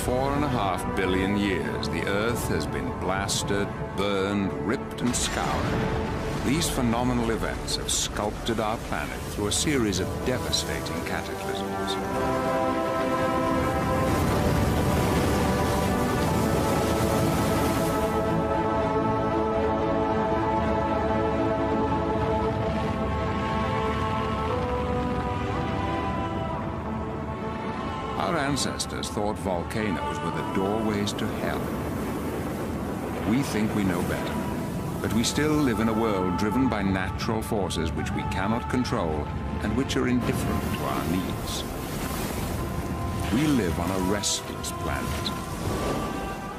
4.5 billion years, the Earth has been blasted, burned, ripped and scoured. These phenomenal events have sculpted our planet through a series of devastating cataclysms. Our ancestors thought volcanoes were the doorways to hell. We think we know better, but we still live in a world driven by natural forces which we cannot control and which are indifferent to our needs. We live on a restless planet.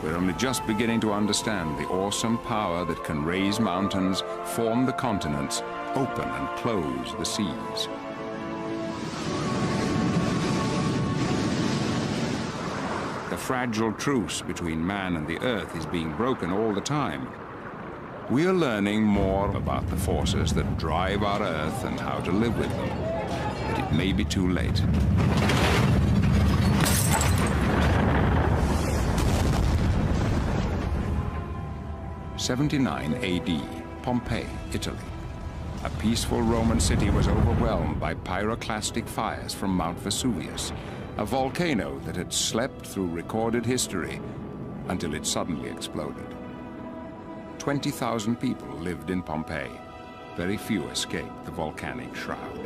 We're only just beginning to understand the awesome power that can raise mountains, form the continents, open and close the seas. The fragile truce between man and the Earth is being broken all the time. We are learning more about the forces that drive our Earth and how to live with them. But it may be too late. '79 AD, Pompeii, Italy. A peaceful Roman city was overwhelmed by pyroclastic fires from Mount Vesuvius, a volcano that had slept through recorded history until it suddenly exploded. 20,000 people lived in Pompeii. Very few escaped the volcanic shroud.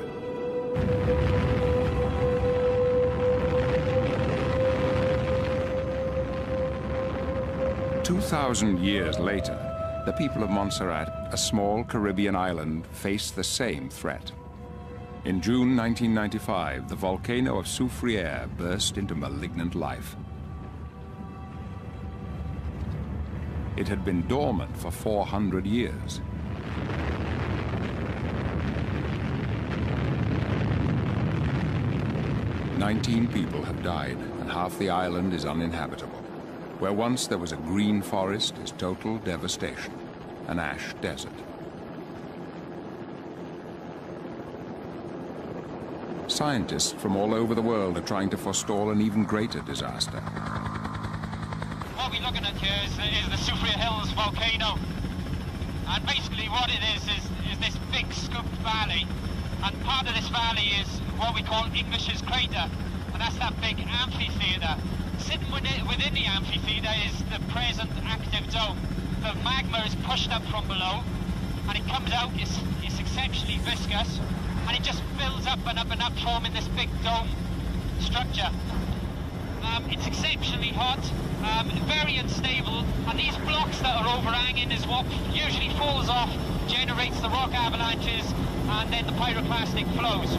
"2,000 years later, the people of Montserrat, a small Caribbean island, faced the same threat. In June 1995, the volcano of Soufriere burst into malignant life. It had been dormant for 400 years. "19 people have died, and half the island is uninhabitable. Where once there was a green forest is total devastation, an ash desert. Scientists from all over the world are trying to forestall an even greater disaster. What we're looking at here is the Soufriere Hills volcano. And basically what it is this big scooped valley. And part of this valley is what we call English's Crater. And that's that big amphitheatre. Sitting within the amphitheatre is the present active dome. The magma is pushed up from below, and it comes out, it's exceptionally viscous, and it just fills up and up and up, forming this big dome structure. It's exceptionally hot, very unstable, and these blocks that are overhanging is what usually falls off, generates the rock avalanches, and then the pyroclastic flows.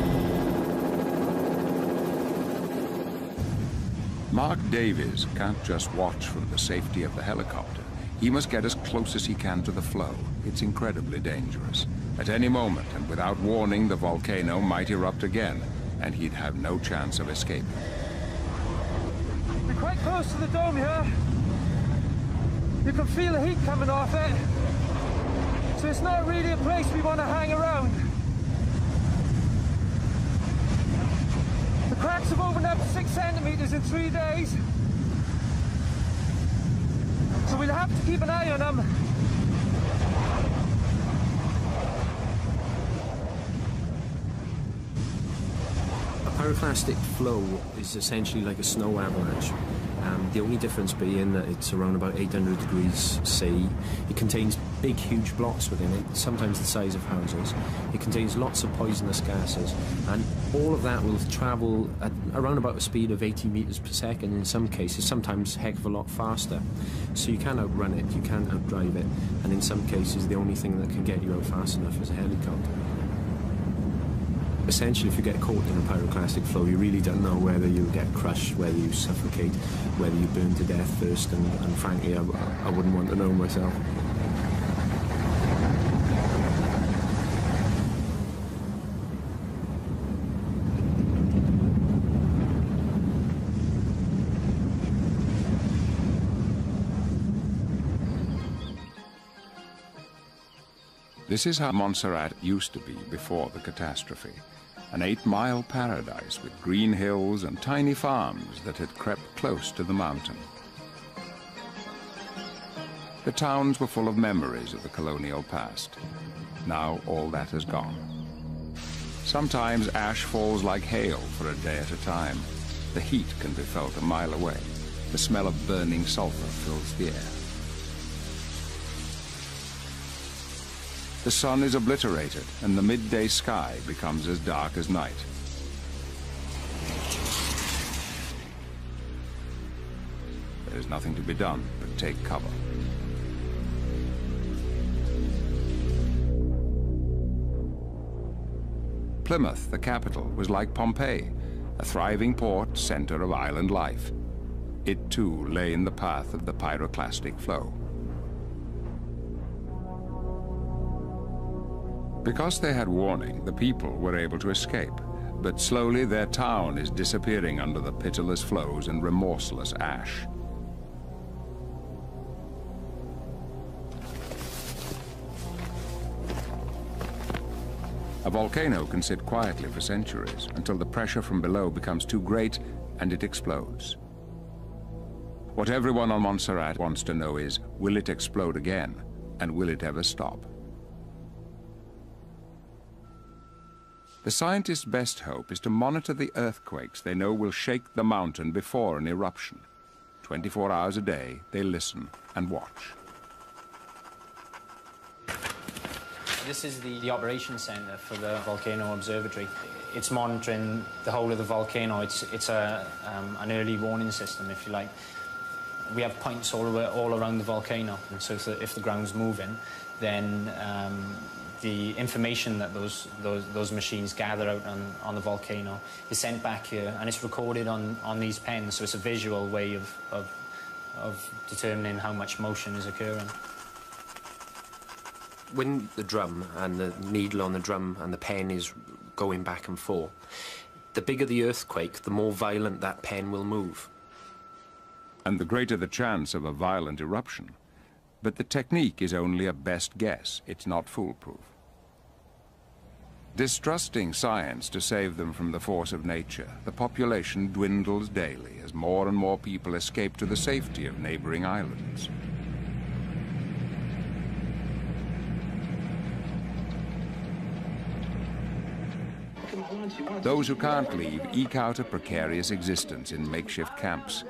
Mark Davies can't just watch from the safety of the helicopter. He must get as close as he can to the flow. It's incredibly dangerous. At any moment, and without warning, the volcano might erupt again, and he'd have no chance of escaping. We're quite close to the dome here. You can feel the heat coming off it. So it's not really a place we want to hang around. The cracks have opened up 6 centimeters in 3 days. So we'll have to keep an eye on them. A pyroclastic flow is essentially like a snow avalanche. The only difference being that it's around about 800 degrees C. It contains big, huge blocks within it, sometimes the size of houses. It contains lots of poisonous gases, and all of that will travel at around about a speed of 80 meters per second in some cases, sometimes a heck of a lot faster. So you can't outrun it, you can't outdrive it, and in some cases the only thing that can get you out fast enough is a helicopter. Essentially, if you get caught in a pyroclastic flow, you really don't know whether you get crushed, whether you suffocate, whether you burn to death first, and frankly, I wouldn't want to know myself. This is how Montserrat used to be before the catastrophe. an 8-mile paradise with green hills and tiny farms that had crept close to the mountain. The towns were full of memories of the colonial past. Now all that has gone. Sometimes ash falls like hail for a day at a time. The heat can be felt a mile away. The smell of burning sulfur fills the air. The sun is obliterated, and the midday sky becomes as dark as night. There is nothing to be done but take cover. Plymouth, the capital, was like Pompeii, a thriving port, center of island life. It too lay in the path of the pyroclastic flow. Because they had warning, the people were able to escape, but slowly their town is disappearing under the pitiless flows and remorseless ash. A volcano can sit quietly for centuries until the pressure from below becomes too great and it explodes. What everyone on Montserrat wants to know is, will it explode again, and will it ever stop? The scientists' best hope is to monitor the earthquakes they know will shake the mountain before an eruption. 24 hours a day, they listen and watch. This is the operations center for the volcano observatory. It's monitoring the whole of the volcano. It's an early warning system, if you like. We have points all around the volcano, and so if the ground's moving, then the information that those machines gather out on the volcano is sent back here, and it's recorded on these pens, so it's a visual way of determining how much motion is occurring. When the drum and the needle on the drum and the pen is going back and forth, the bigger the earthquake, the more violent that pen will move. And the greater the chance of a violent eruption. But the technique is only a best guess. It's not foolproof. Distrusting science to save them from the force of nature, the population dwindles daily as more and more people escape to the safety of neighboring islands. Those who can't leave eke out a precarious existence in makeshift camps.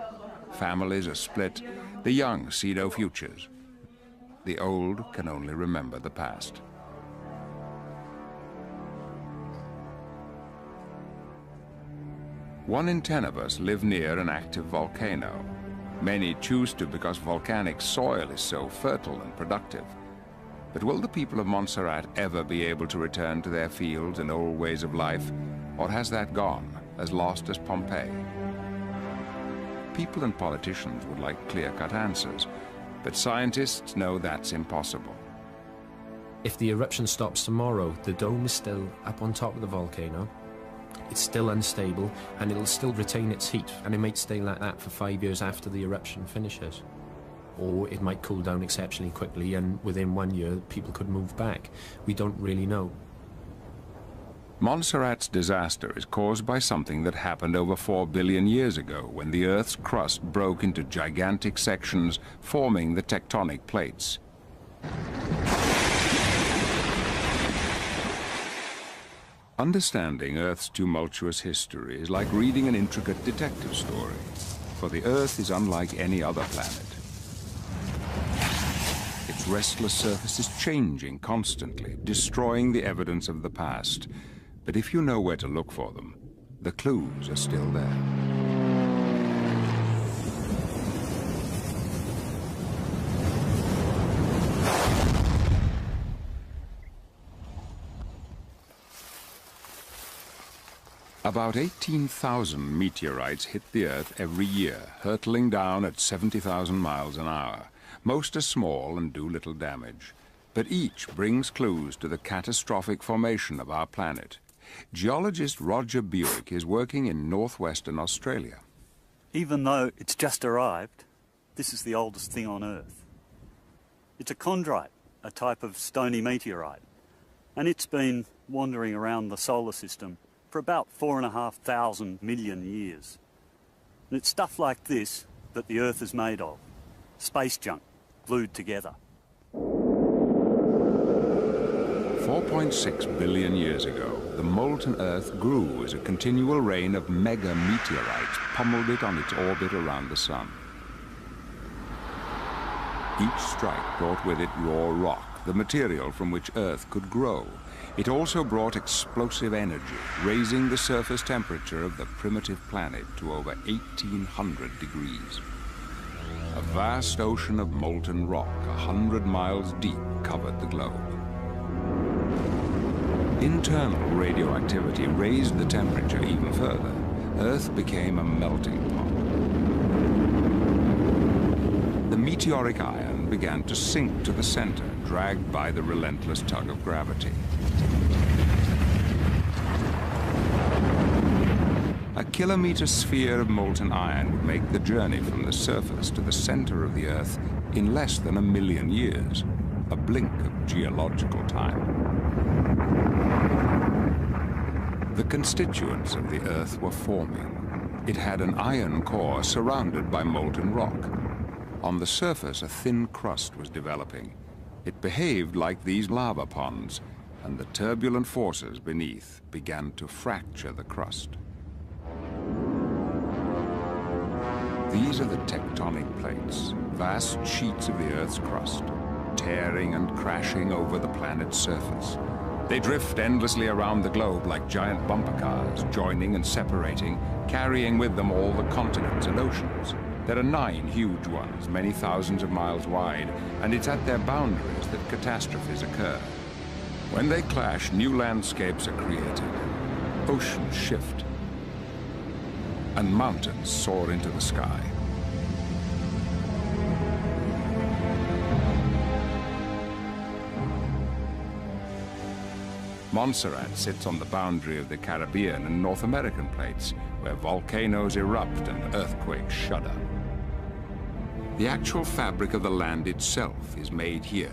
Families are split. The young see no futures. The old can only remember the past. One in 10 of us live near an active volcano. Many choose to because volcanic soil is so fertile and productive. But will the people of Montserrat ever be able to return to their fields and old ways of life? Or has that gone, as lost as Pompeii? People and politicians would like clear-cut answers, but scientists know that's impossible. If the eruption stops tomorrow, the dome is still up on top of the volcano. It's still unstable, and it'll still retain its heat, and it might stay like that for 5 years after the eruption finishes. Or it might cool down exceptionally quickly, and within 1 year, people could move back. We don't really know. Montserrat's disaster is caused by something that happened over 4 billion years ago, when the Earth's crust broke into gigantic sections, forming the tectonic plates. Understanding Earth's tumultuous history is like reading an intricate detective story, for the Earth is unlike any other planet. Its restless surface is changing constantly, destroying the evidence of the past. But if you know where to look for them, the clues are still there. About 18,000 meteorites hit the Earth every year, hurtling down at 70,000 miles an hour. Most are small and do little damage, but each brings clues to the catastrophic formation of our planet. Geologist Roger Buick is working in northwestern Australia. Even though it's just arrived, this is the oldest thing on Earth. It's a chondrite, a type of stony meteorite, and it's been wandering around the solar system for about 4,500 million years. And it's stuff like this that the Earth is made of. Space junk, glued together. 4.6 billion years ago, the molten Earth grew as a continual rain of mega meteorites pummeled it on its orbit around the Sun. Each strike brought with it raw rock, the material from which Earth could grow. It also brought explosive energy, raising the surface temperature of the primitive planet to over 1,800 degrees. A vast ocean of molten rock, 100 miles deep, covered the globe. Internal radioactivity raised the temperature even further. Earth became a melting pot. The meteoric iron began to sink to the center, dragged by the relentless tug of gravity. A kilometer sphere of molten iron would make the journey from the surface to the center of the Earth in less than 1 million years, a blink of geological time. The constituents of the Earth were forming. It had an iron core surrounded by molten rock. On the surface, a thin crust was developing. It behaved like these lava ponds, and the turbulent forces beneath began to fracture the crust. These are the tectonic plates, vast sheets of the Earth's crust, tearing and crashing over the planet's surface. They drift endlessly around the globe like giant bumper cars, joining and separating, carrying with them all the continents and oceans. There are 9 huge ones, many thousands of miles wide, and it's at their boundaries that catastrophes occur. When they clash, new landscapes are created, oceans shift, and mountains soar into the sky. Montserrat sits on the boundary of the Caribbean and North American plates, where volcanoes erupt and earthquakes shudder. The actual fabric of the land itself is made here,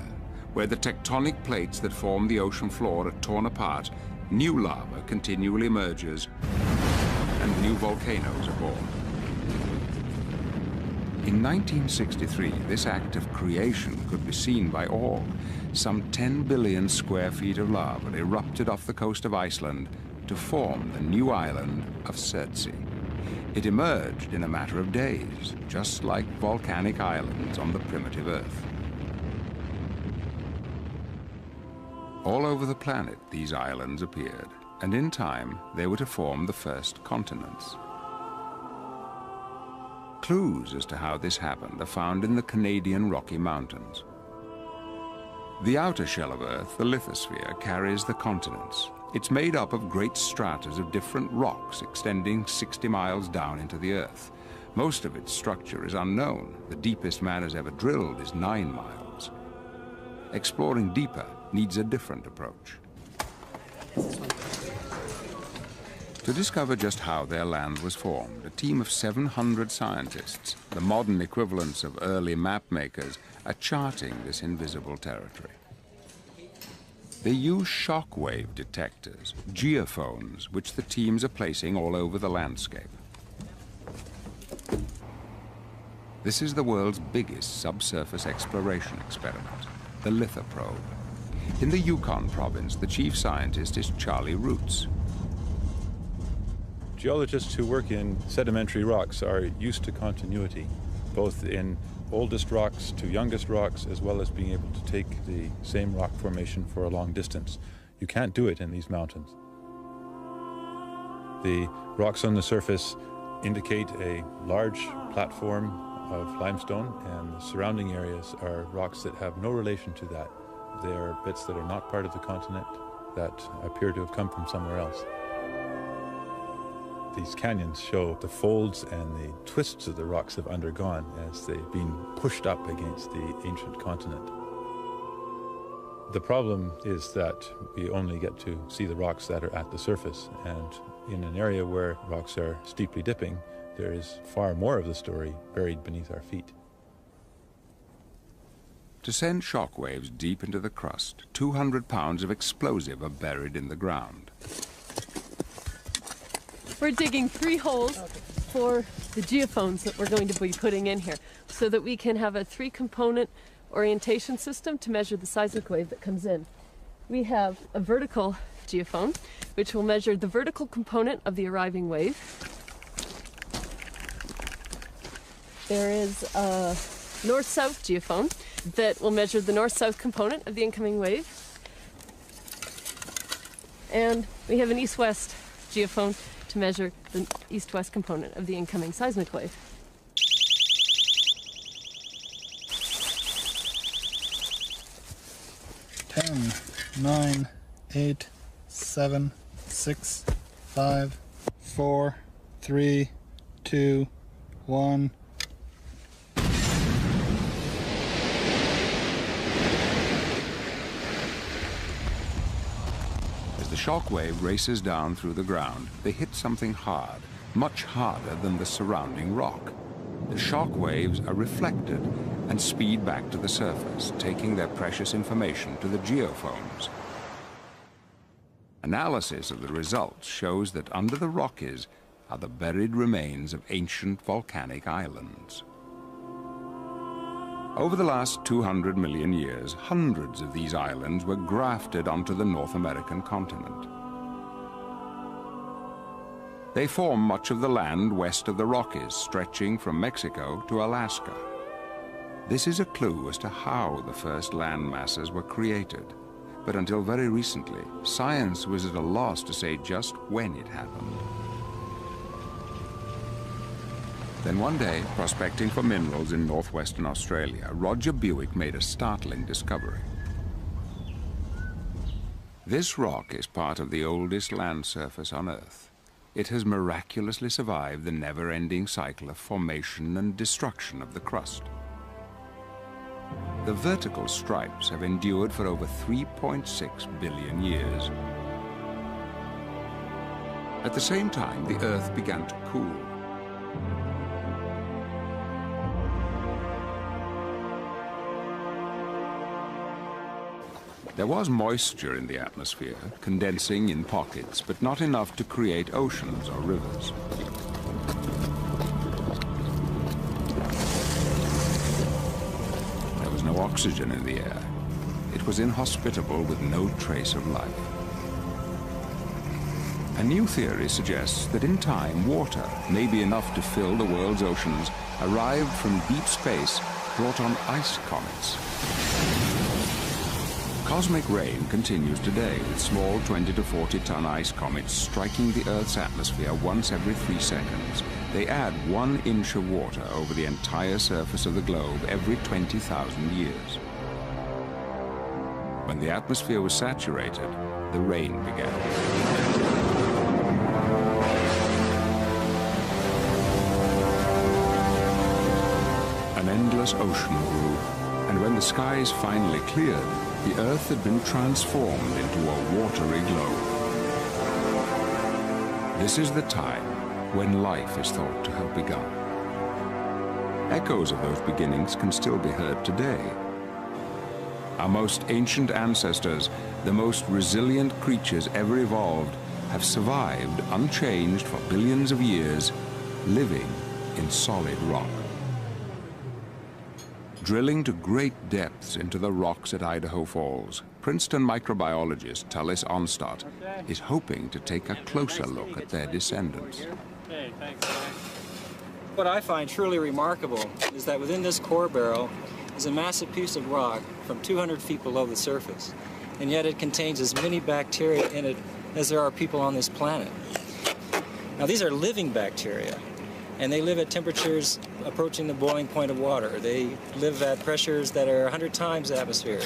where the tectonic plates that form the ocean floor are torn apart, new lava continually emerges, and new volcanoes are born. In 1963, this act of creation could be seen by all. Some 10 billion square feet of lava erupted off the coast of Iceland to form the new island of Surtsey. It emerged in a matter of days, just like volcanic islands on the primitive Earth. All over the planet, these islands appeared, and in time, they were to form the first continents. Clues as to how this happened are found in the Canadian Rocky Mountains. The outer shell of Earth, the lithosphere, carries the continents. It's made up of great stratas of different rocks extending 60 miles down into the Earth. Most of its structure is unknown. The deepest man has ever drilled is 9 miles. Exploring deeper needs a different approach. To discover just how their land was formed, a team of 700 scientists, the modern equivalents of early map makers, are charting this invisible territory. They use shockwave detectors, geophones, which the teams are placing all over the landscape. This is the world's biggest subsurface exploration experiment, the lithoprobe. In the Yukon province, the chief scientist is Charlie Roots. Geologists who work in sedimentary rocks are used to continuity, both in oldest rocks to youngest rocks, as well as being able to take the same rock formation for a long distance. You can't do it in these mountains. The rocks on the surface indicate a large platform of limestone, and the surrounding areas are rocks that have no relation to that. They are bits that are not part of the continent, that appear to have come from somewhere else. These canyons show the folds and the twists that the rocks have undergone as they've been pushed up against the ancient continent. The problem is that we only get to see the rocks that are at the surface, and in an area where rocks are steeply dipping, there is far more of the story buried beneath our feet. To send shock waves deep into the crust, 200 pounds of explosive are buried in the ground. We're digging 3 holes for the geophones that we're going to be putting in here so that we can have a 3-component orientation system to measure the seismic wave that comes in. We have a vertical geophone, which will measure the vertical component of the arriving wave. There is a north-south geophone that will measure the north-south component of the incoming wave. And we have an east-west geophone to measure the east-west component of the incoming seismic wave. 10, 9, 8, 7, 6, 5, 4, 3, 2, 1. As the shock wave races down through the ground, they hit something hard, much harder than the surrounding rock. The shock waves are reflected and speed back to the surface, taking their precious information to the geophones. Analysis of the results shows that under the Rockies are the buried remains of ancient volcanic islands. Over the last 200 million years, hundreds of these islands were grafted onto the North American continent. They form much of the land west of the Rockies, stretching from Mexico to Alaska. This is a clue as to how the first land masses were created. But until very recently, science was at a loss to say just when it happened. Then one day, prospecting for minerals in northwestern Australia, Roger Buick made a startling discovery. This rock is part of the oldest land surface on Earth. It has miraculously survived the never-ending cycle of formation and destruction of the crust. The vertical stripes have endured for over 3.6 billion years. At the same time, the Earth began to cool. There was moisture in the atmosphere, condensing in pockets, but not enough to create oceans or rivers. There was no oxygen in the air. It was inhospitable with no trace of life. A new theory suggests that in time, water, maybe enough to fill the world's oceans, arrived from deep space, brought on ice comets. Cosmic rain continues today, with small 20 to 40-ton ice comets striking the Earth's atmosphere once every 3 seconds. They add 1 inch of water over the entire surface of the globe every 20,000 years. When the atmosphere was saturated, the rain began. An endless ocean grew, and when the skies finally cleared, the Earth had been transformed into a watery globe. This is the time when life is thought to have begun. Echoes of those beginnings can still be heard today. Our most ancient ancestors, the most resilient creatures ever evolved, have survived unchanged for billions of years, living in solid rock. Drilling to great depths into the rocks at Idaho Falls, Princeton microbiologist Tullis Onstadt is hoping to take a closer look at their descendants. What I find truly remarkable is that within this core barrel is a massive piece of rock from 200 feet below the surface, and yet it contains as many bacteria in it as there are people on this planet. Now, these are living bacteria, and they live at temperatures approaching the boiling point of water. They live at pressures that are 100 times the atmosphere.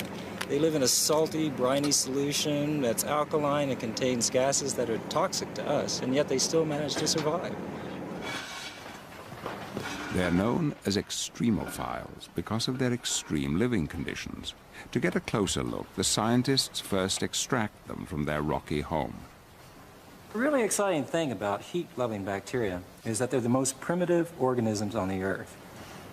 They live in a salty, briny solution that's alkaline and contains gases that are toxic to us, and yet they still manage to survive. They're known as extremophiles because of their extreme living conditions. To get a closer look, the scientists first extract them from their rocky home. The really exciting thing about heat-loving bacteria is that they're the most primitive organisms on the Earth.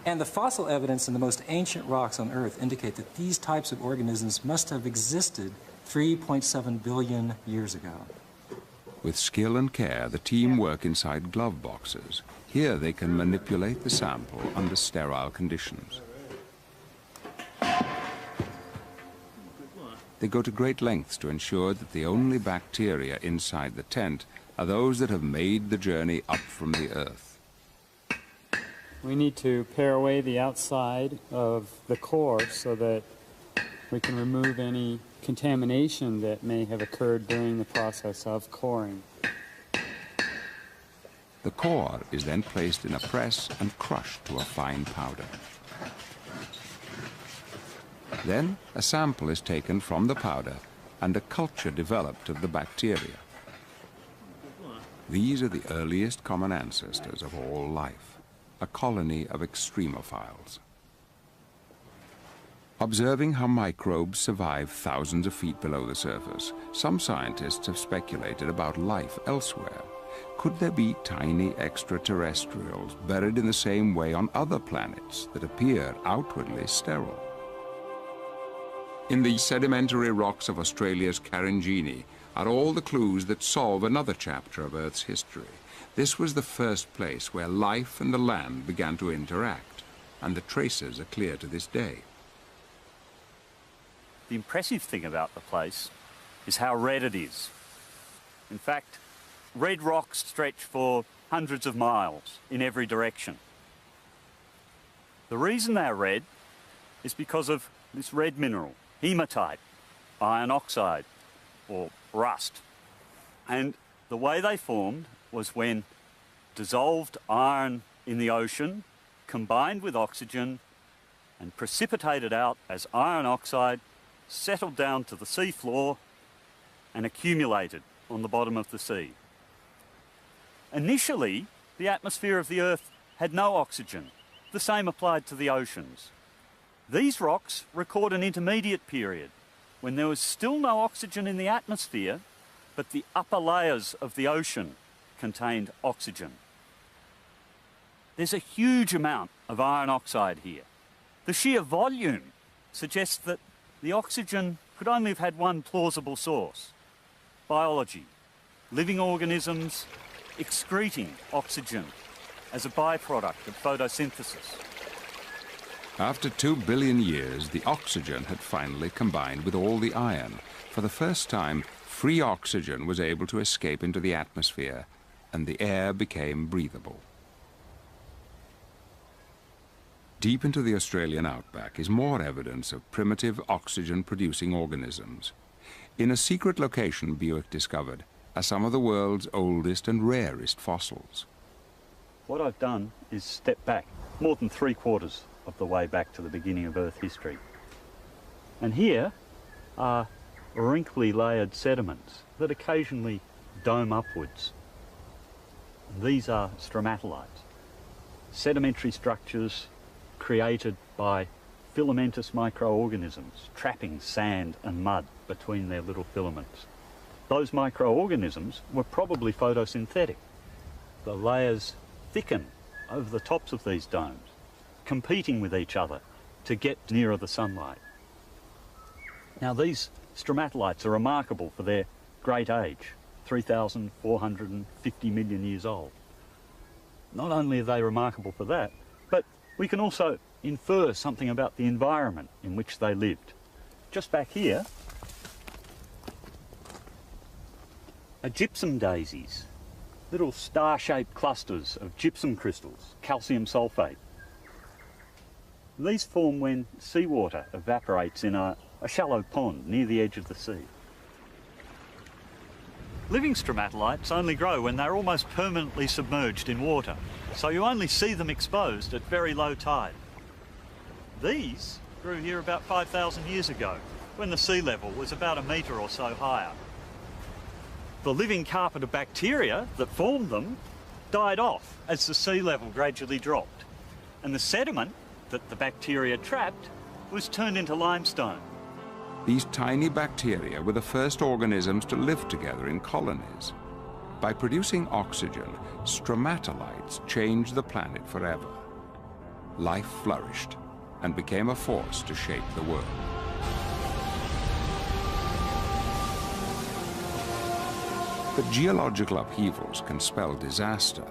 And the fossil evidence in the most ancient rocks on Earth indicate that these types of organisms must have existed 3.7 billion years ago. With skill and care, the team work inside glove boxes. Here they can manipulate the sample under sterile conditions. They go to great lengths to ensure that the only bacteria inside the tent are those that have made the journey up from the earth. We need to pare away the outside of the core so that we can remove any contamination that may have occurred during the process of coring. The core is then placed in a press and crushed to a fine powder. Then a sample is taken from the powder and a culture developed of the bacteria. These are the earliest common ancestors of all life, a colony of extremophiles. Observing how microbes survive thousands of feet below the surface, some scientists have speculated about life elsewhere. Could there be tiny extraterrestrials buried in the same way on other planets that appear outwardly sterile? In the sedimentary rocks of Australia's Karenjini are all the clues that solve another chapter of Earth's history. This was the first place where life and the land began to interact, and the traces are clear to this day. The impressive thing about the place is how red it is. In fact, red rocks stretch for hundreds of miles in every direction. The reason they're red is because of this red mineral, hematite, iron oxide, or rust. And the way they formed was when dissolved iron in the ocean combined with oxygen and precipitated out as iron oxide, settled down to the sea floor and accumulated on the bottom of the sea. Initially, the atmosphere of the Earth had no oxygen. The same applied to the oceans. These rocks record an intermediate period when there was still no oxygen in the atmosphere, but the upper layers of the ocean contained oxygen. There's a huge amount of iron oxide here. The sheer volume suggests that the oxygen could only have had one plausible source: biology, living organisms excreting oxygen as a byproduct of photosynthesis. After 2 billion years, the oxygen had finally combined with all the iron. For the first time, free oxygen was able to escape into the atmosphere, and the air became breathable. Deep into the Australian outback is more evidence of primitive oxygen-producing organisms. In a secret location Buick discovered are some of the world's oldest and rarest fossils. What I've done is step back more than 3/4 of the way back to the beginning of Earth history. And here are wrinkly layered sediments that occasionally dome upwards. These are stromatolites, sedimentary structures created by filamentous microorganisms trapping sand and mud between their little filaments. Those microorganisms were probably photosynthetic. The layers thicken over the tops of these domes, competing with each other to get nearer the sunlight. Now, these stromatolites are remarkable for their great age, 3,450 million years old. Not only are they remarkable for that, but we can also infer something about the environment in which they lived. Just back here are gypsum daisies, little star-shaped clusters of gypsum crystals, calcium sulfate. These form when seawater evaporates in a shallow pond near the edge of the sea. Living stromatolites only grow when they're almost permanently submerged in water, so you only see them exposed at very low tide. These grew here about 5,000 years ago, when the sea level was about 1 metre or so higher. The living carpet of bacteria that formed them died off as the sea level gradually dropped, and the sediment that the bacteria trapped was turned into limestone. These tiny bacteria were the first organisms to live together in colonies. By producing oxygen, stromatolites changed the planet forever. Life flourished and became a force to shape the world. But geological upheavals can spell disaster.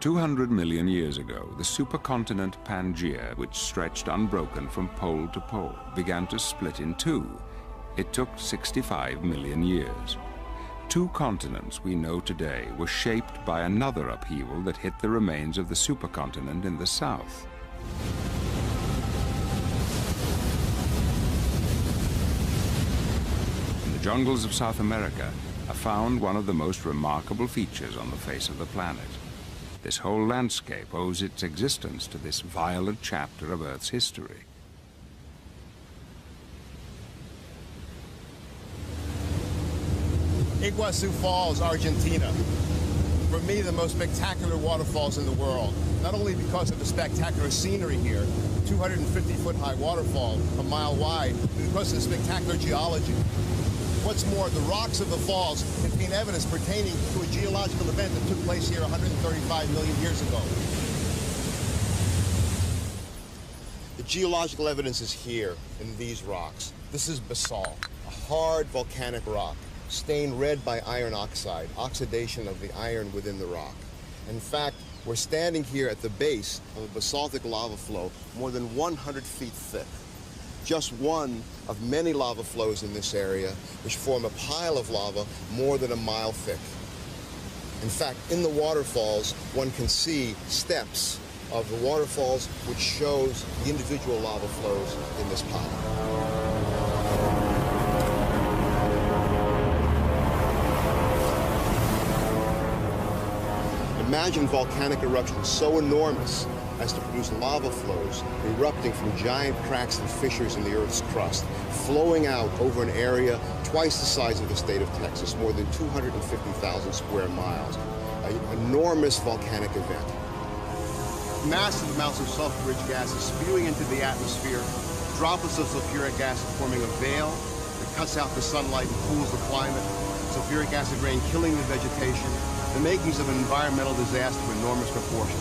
200 million years ago, the supercontinent Pangaea, which stretched unbroken from pole to pole, began to split in two. It took 65 million years. Two continents we know today were shaped by another upheaval that hit the remains of the supercontinent in the south. In the jungles of South America are found one of the most remarkable features on the face of the planet. This whole landscape owes its existence to this violent chapter of Earth's history. Iguazu Falls, Argentina. For me, the most spectacular waterfalls in the world. Not only because of the spectacular scenery here, 250-foot high waterfall, a mile wide, but because of the spectacular geology. What's more, the rocks of the falls contain evidence pertaining to a geological event that took place here 135 million years ago. The geological evidence is here in these rocks. This is basalt, a hard volcanic rock, stained red by iron oxide, oxidation of the iron within the rock. In fact, we're standing here at the base of a basaltic lava flow more than 100 feet thick. Just one of many lava flows in this area, which form a pile of lava more than a mile thick. In fact, in the waterfalls, one can see steps of the waterfalls, which shows the individual lava flows in this pile. Imagine volcanic eruptions so enormous as to produce lava flows erupting from giant cracks and fissures in the Earth's crust, flowing out over an area twice the size of the state of Texas, more than 250,000 square miles. An enormous volcanic event. Massive amounts of sulfur-rich gases spewing into the atmosphere, droplets of sulfuric acid forming a veil that cuts out the sunlight and cools the climate, sulfuric acid rain killing the vegetation, the makings of an environmental disaster of enormous proportions.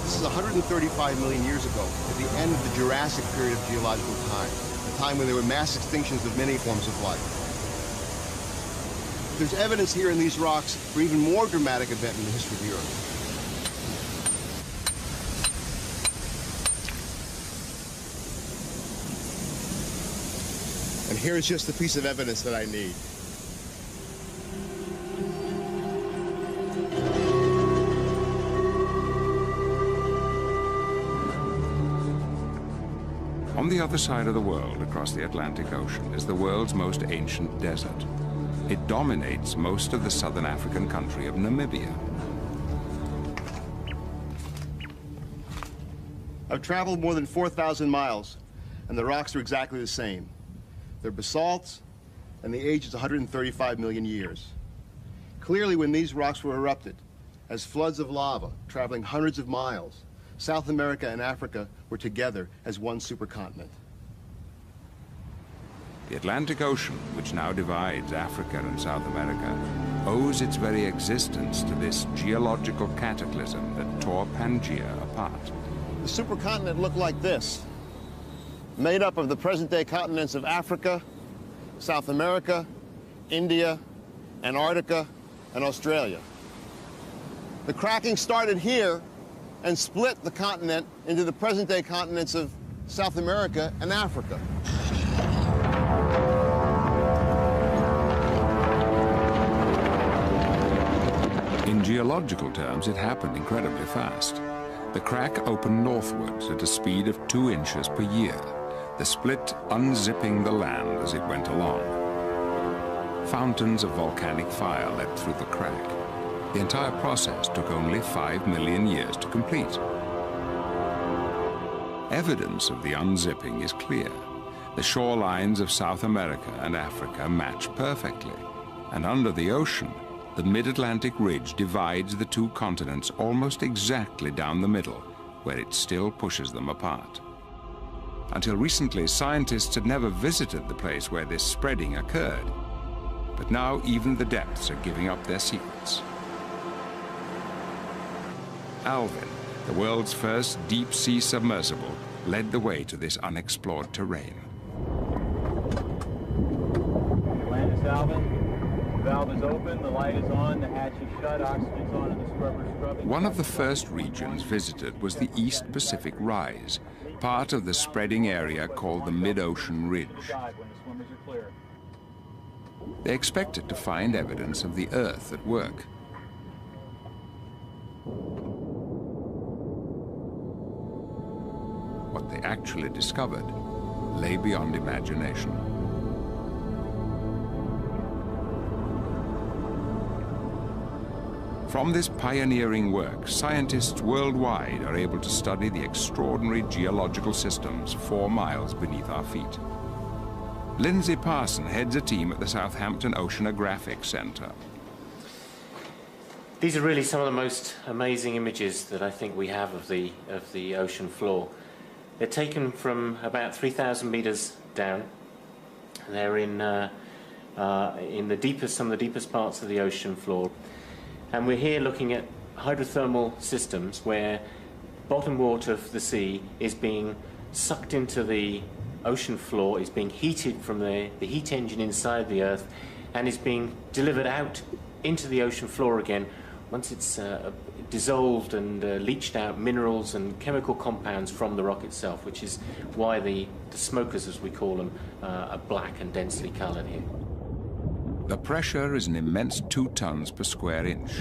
This is 135 million years ago, at the end of the Jurassic period of geological time, a time when there were mass extinctions of many forms of life. There's evidence here in these rocks for even more dramatic event in the history of the Earth. And here's just the piece of evidence that I need. On the other side of the world, across the Atlantic Ocean, is the world's most ancient desert. It dominates most of the southern African country of Namibia. I've traveled more than 4,000 miles, and the rocks are exactly the same. They're basalts, and the age is 135 million years. Clearly, when these rocks were erupted, as floods of lava traveling hundreds of miles, South America and Africa were together as one supercontinent. The Atlantic Ocean, which now divides Africa and South America, owes its very existence to this geological cataclysm that tore Pangaea apart. The supercontinent looked like this, made up of the present-day continents of Africa, South America, India, Antarctica, and Australia. The cracking started here and split the continent into the present-day continents of South America and Africa. In geological terms, it happened incredibly fast. The crack opened northwards at a speed of 2 inches per year, the split unzipping the land as it went along. Fountains of volcanic fire leapt through the crack. The entire process took only 5 million years to complete. Evidence of the unzipping is clear. The shorelines of South America and Africa match perfectly, and under the ocean, the mid-Atlantic ridge divides the two continents almost exactly down the middle, where it still pushes them apart. Until recently, scientists had never visited the place where this spreading occurred, but now even the depths are giving up their secrets. Alvin, the world's first deep-sea submersible, led the way to this unexplored terrain. Atlantis, Alvin. valve is open, the light is on, the hatch is shut, oxygen's on, and the scrubber's scrubbing. One of the first regions visited was the East Pacific Rise, part of the spreading area called the Mid-Ocean Ridge. They expected to find evidence of the Earth at work. What they actually discovered lay beyond imagination. From this pioneering work, scientists worldwide are able to study the extraordinary geological systems 4 miles beneath our feet. Lindsay Parson heads a team at the Southampton Oceanographic Centre. These are really some of the most amazing images that I think we have of the ocean floor. They're taken from about 3,000 meters down. They're in the deepest, some of the deepest parts of the ocean floor. And we're here looking at hydrothermal systems where bottom water of the sea is being sucked into the ocean floor, is being heated from the heat engine inside the Earth, and is being delivered out into the ocean floor again once it's dissolved and leached out minerals and chemical compounds from the rock itself, which is why the smokers, as we call them, are black and densely colored here. The pressure is an immense 2 tons per square inch.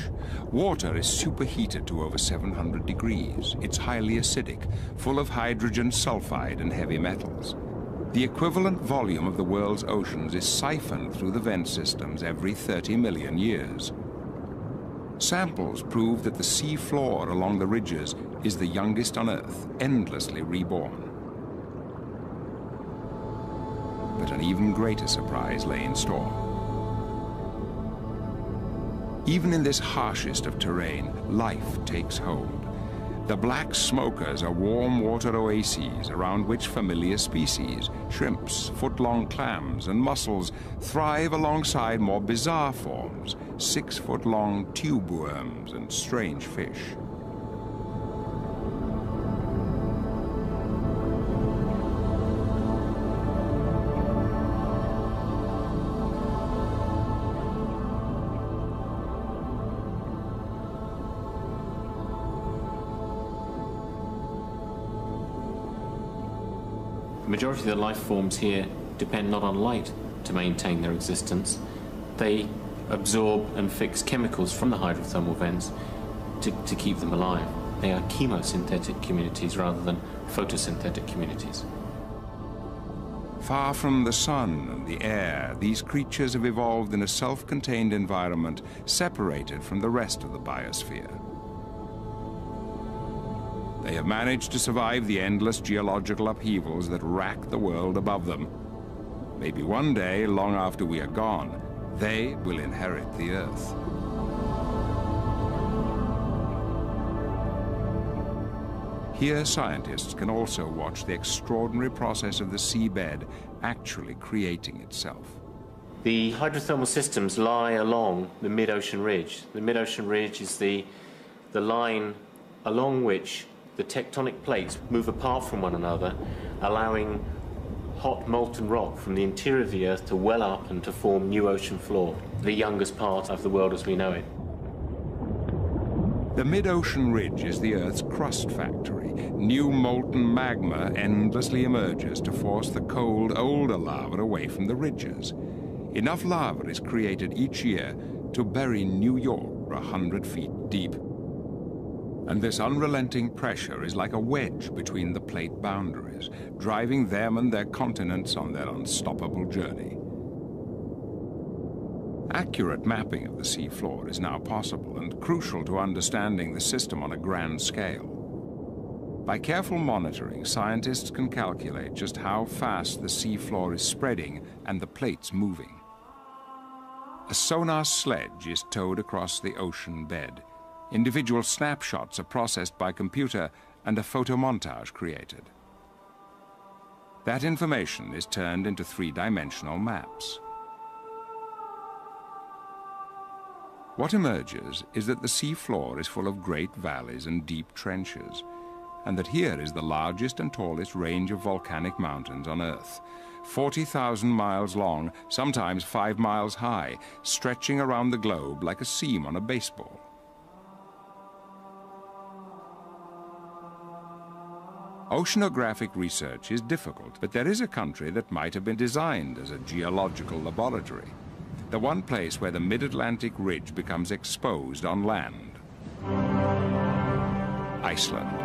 Water is superheated to over 700 degrees. It's highly acidic, full of hydrogen sulfide and heavy metals. The equivalent volume of the world's oceans is siphoned through the vent systems every 30 million years. Samples prove that the sea floor along the ridges is the youngest on Earth, endlessly reborn. But an even greater surprise lay in store. Even in this harshest of terrain, life takes hold. The black smokers are warm water oases around which familiar species, shrimps, foot-long clams, and mussels thrive alongside more bizarre forms, 6-foot-long tube worms and strange fish. The majority of the life forms here depend not on light to maintain their existence. They absorb and fix chemicals from the hydrothermal vents to keep them alive. They are chemosynthetic communities rather than photosynthetic communities. Far from the sun and the air, these creatures have evolved in a self-contained environment separated from the rest of the biosphere. They have managed to survive the endless geological upheavals that rack the world above them. Maybe one day, long after we are gone, they will inherit the Earth. Here, scientists can also watch the extraordinary process of the seabed actually creating itself. The hydrothermal systems lie along the mid-ocean ridge. The mid-ocean ridge is the line along which the tectonic plates move apart from one another, allowing hot molten rock from the interior of the Earth to well up and to form new ocean floor, the youngest part of the world as we know it. The mid-ocean ridge is the Earth's crust factory. New molten magma endlessly emerges to force the cold, older lava away from the ridges. Enough lava is created each year to bury New York 100 feet deep. And this unrelenting pressure is like a wedge between the plate boundaries, driving them and their continents on their unstoppable journey. Accurate mapping of the seafloor is now possible and crucial to understanding the system on a grand scale. By careful monitoring, scientists can calculate just how fast the seafloor is spreading and the plates moving. A sonar sledge is towed across the ocean bed. Individual snapshots are processed by computer and a photomontage created. That information is turned into 3-dimensional maps. What emerges is that the seafloor is full of great valleys and deep trenches, and that here is the largest and tallest range of volcanic mountains on Earth. 40,000 miles long, sometimes 5 miles high, stretching around the globe like a seam on a baseball. Oceanographic research is difficult, but there is a country that might have been designed as a geological laboratory. The one place where the mid-Atlantic ridge becomes exposed on land. Iceland.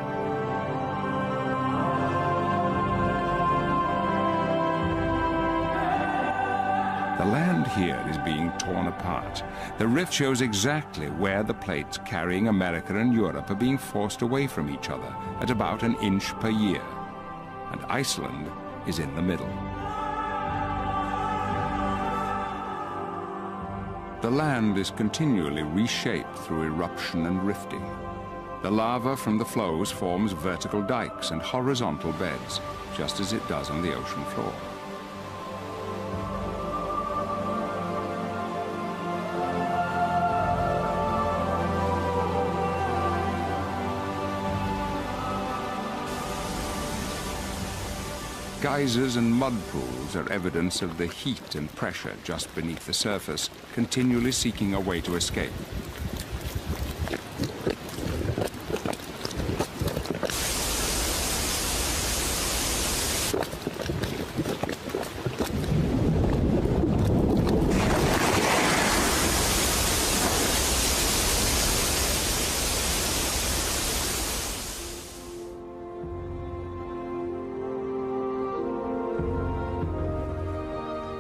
The land here is being torn apart. The rift shows exactly where the plates carrying America and Europe are being forced away from each other at about an inch per year. And Iceland is in the middle. The land is continually reshaped through eruption and rifting. The lava from the flows forms vertical dikes and horizontal beds, just as it does on the ocean floor. Geysers and mud pools are evidence of the heat and pressure just beneath the surface, continually seeking a way to escape.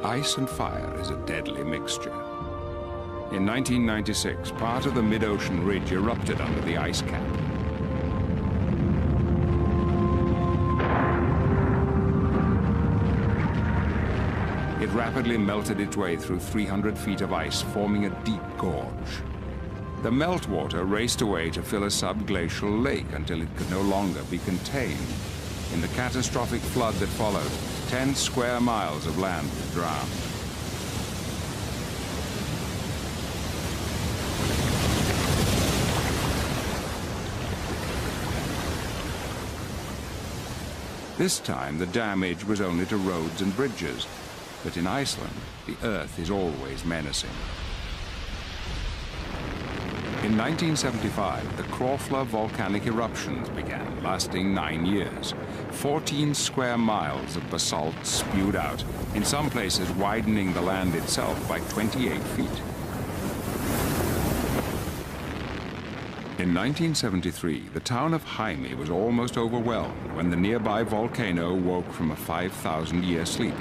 Ice and fire is a deadly mixture. In 1996, part of the mid-ocean ridge erupted under the ice cap. It rapidly melted its way through 300 feet of ice, forming a deep gorge. The meltwater raced away to fill a subglacial lake until it could no longer be contained. In the catastrophic flood that followed, 10 square miles of land drowned. This time, the damage was only to roads and bridges, but in Iceland, the earth is always menacing. In 1975, the Krofla volcanic eruptions began, lasting 9 years. 14 square miles of basalt spewed out, in some places widening the land itself by 28 feet. In 1973, the town of Jaime was almost overwhelmed when the nearby volcano woke from a 5,000-year sleep.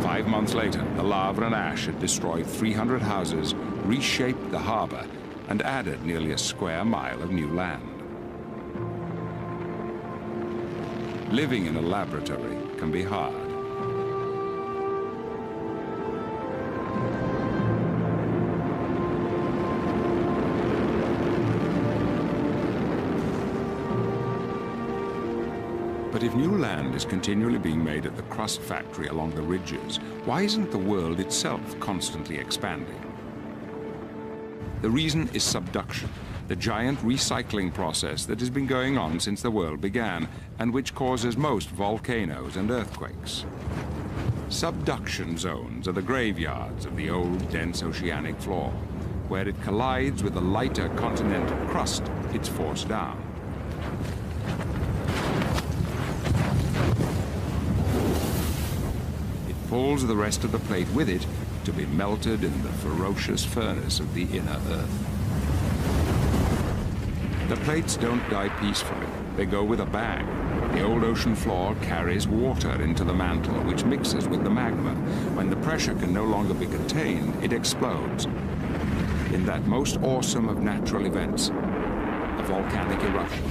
Five months later, the lava and ash had destroyed 300 houses, reshaped the harbor, and added nearly a square mile of new land. Living in a laboratory can be hard. But if new land is continually being made at the crust factory along the ridges, why isn't the world itself constantly expanding? The reason is subduction, the giant recycling process that has been going on since the world began, and which causes most volcanoes and earthquakes. Subduction zones are the graveyards of the old, dense oceanic floor. Where it collides with the lighter continental crust, it's forced down. Pulls the rest of the plate with it to be melted in the ferocious furnace of the inner earth. The plates don't die peacefully. They go with a bang. The old ocean floor carries water into the mantle, which mixes with the magma. When the pressure can no longer be contained, it explodes. In that most awesome of natural events, a volcanic eruption.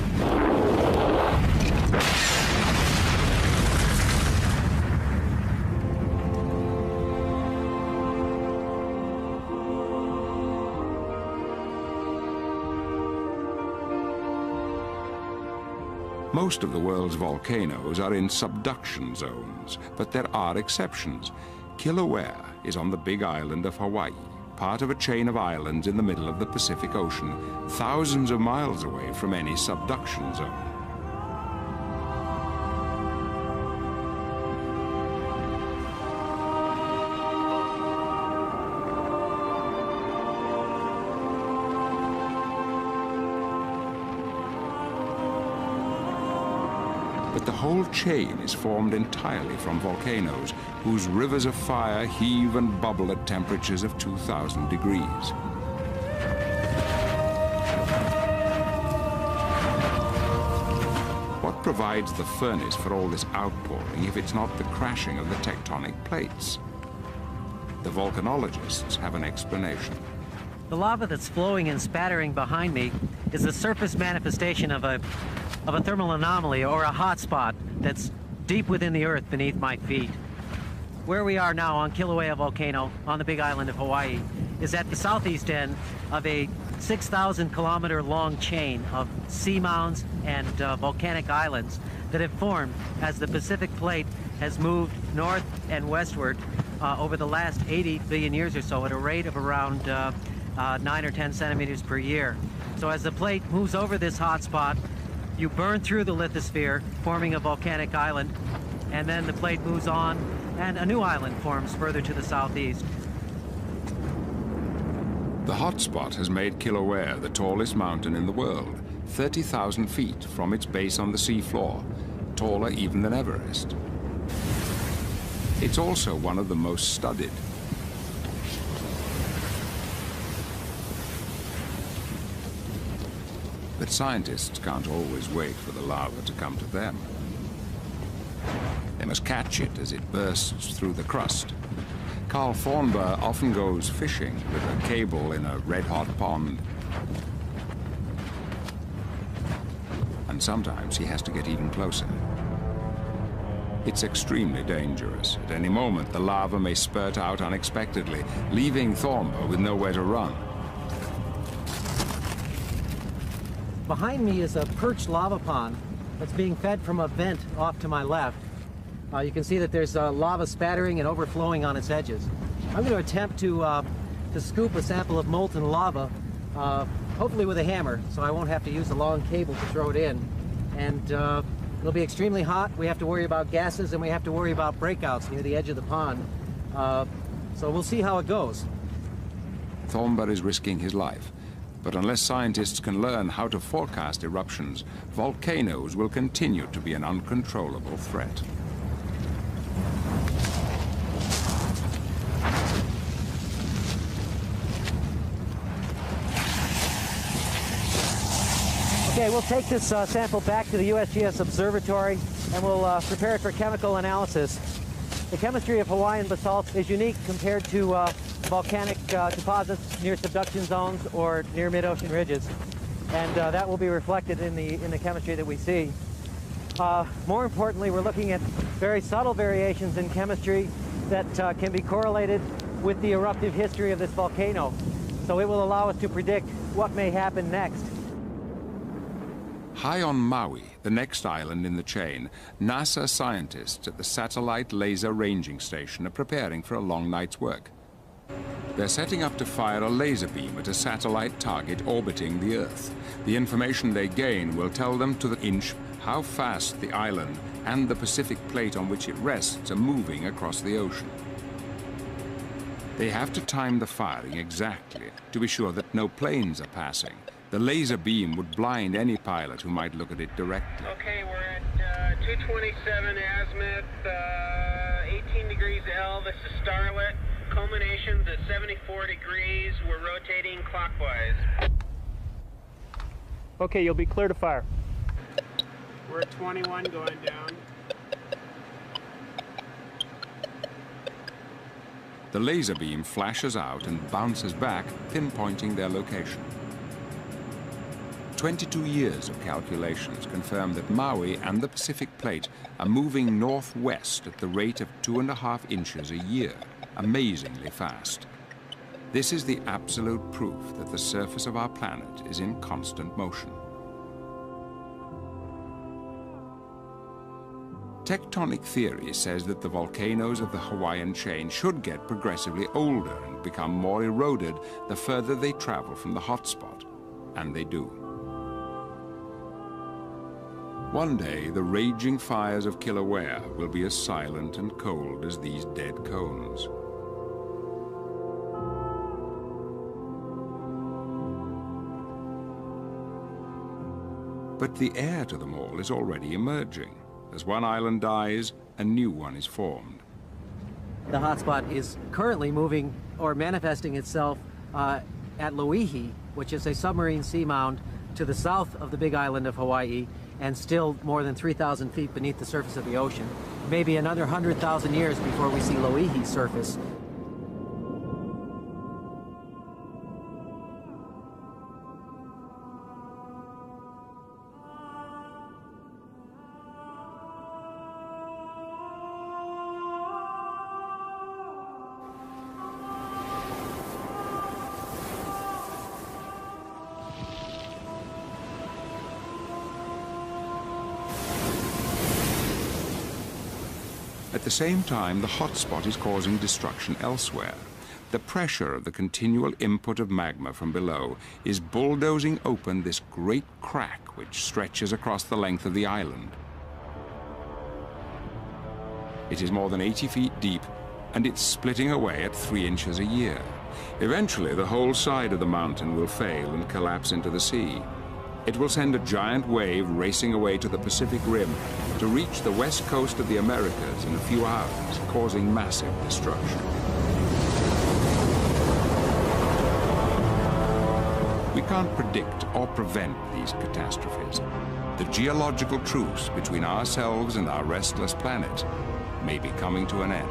Most of the world's volcanoes are in subduction zones, but there are exceptions. Kilauea is on the big island of Hawaii. part of a chain of islands in the middle of the Pacific Ocean, thousands of miles away from any subduction zone. But the whole chain is formed entirely from volcanoes, whose rivers of fire heave and bubble at temperatures of 2,000 degrees. What provides the furnace for all this outpouring if it's not the crashing of the tectonic plates? The volcanologists have an explanation. The lava that's flowing and spattering behind me is the surface manifestation of a thermal anomaly, or a hot spot that's deep within the earth beneath my feet. Where we are now on Kilauea Volcano on the Big Island of Hawaii is at the southeast end of a 6,000 kilometer long chain of seamounts and volcanic islands that have formed as the Pacific Plate has moved north and westward over the last 80 billion years or so at a rate of around 9 or 10 centimeters per year. So as the plate moves over this hot spot, you burn through the lithosphere, forming a volcanic island, and then the plate moves on, and a new island forms further to the southeast. The hotspot has made Kilauea the tallest mountain in the world, 30,000 feet from its base on the seafloor, taller even than Everest. It's also one of the most studied. But scientists can't always wait for the lava to come to them. They must catch it as it bursts through the crust. Carl Thornber often goes fishing with a cable in a red-hot pond. And sometimes he has to get even closer. It's extremely dangerous. At any moment, the lava may spurt out unexpectedly, leaving Thornber with nowhere to run. Behind me is a perched lava pond that's being fed from a vent off to my left. You can see that there's lava spattering and overflowing on its edges. I'm going to attempt to scoop a sample of molten lava, hopefully with a hammer, so I won't have to use a long cable to throw it in. And it'll be extremely hot. We have to worry about gases, and we have to worry about breakouts near the edge of the pond. So we'll see how it goes. Thornber is risking his life. But unless scientists can learn how to forecast eruptions, volcanoes will continue to be an uncontrollable threat. Okay, we'll take this sample back to the USGS Observatory and we'll prepare it for chemical analysis. The chemistry of Hawaiian basalt is unique compared to volcanic deposits near subduction zones or near mid-ocean ridges, and that will be reflected in the chemistry that we see. More importantly, we're looking at very subtle variations in chemistry that can be correlated with the eruptive history of this volcano, so it will allow us to predict what may happen next. High on Maui, the next island in the chain, NASA scientists at the Satellite Laser Ranging Station are preparing for a long night's work. They're setting up to fire a laser beam at a satellite target orbiting the Earth. The information they gain will tell them to the inch how fast the island and the Pacific Plate on which it rests are moving across the ocean. They have to time the firing exactly to be sure that no planes are passing. The laser beam would blind any pilot who might look at it directly. Okay, we're at 227 azimuth, 18 degrees L. This is starlit. Culmination's at 74 degrees. We're rotating clockwise. Okay, you'll be clear to fire. We're at 21 going down. The laser beam flashes out and bounces back, pinpointing their location. 22 years of calculations confirm that Maui and the Pacific Plate are moving northwest at the rate of 2.5 inches a year, amazingly fast. This is the absolute proof that the surface of our planet is in constant motion. Tectonic theory says that the volcanoes of the Hawaiian chain should get progressively older and become more eroded the further they travel from the hotspot, and they do. One day, the raging fires of Kilauea will be as silent and cold as these dead cones. But the heir to them all is already emerging. As one island dies, a new one is formed. The hotspot is currently moving or manifesting itself at Loihi, which is a submarine seamound to the south of the big island of Hawaii and still more than 3,000 feet beneath the surface of the ocean. Maybe another 100,000 years before we see Loihi surface. At the same time, the hotspot is causing destruction elsewhere. The pressure of the continual input of magma from below is bulldozing open this great crack which stretches across the length of the island. It is more than 80 feet deep, and it's splitting away at 3 inches a year. Eventually, the whole side of the mountain will fail and collapse into the sea. It will send a giant wave racing away to the Pacific Rim to reach the west coast of the Americas in a few hours, causing massive destruction. We can't predict or prevent these catastrophes. The geological truce between ourselves and our restless planet may be coming to an end.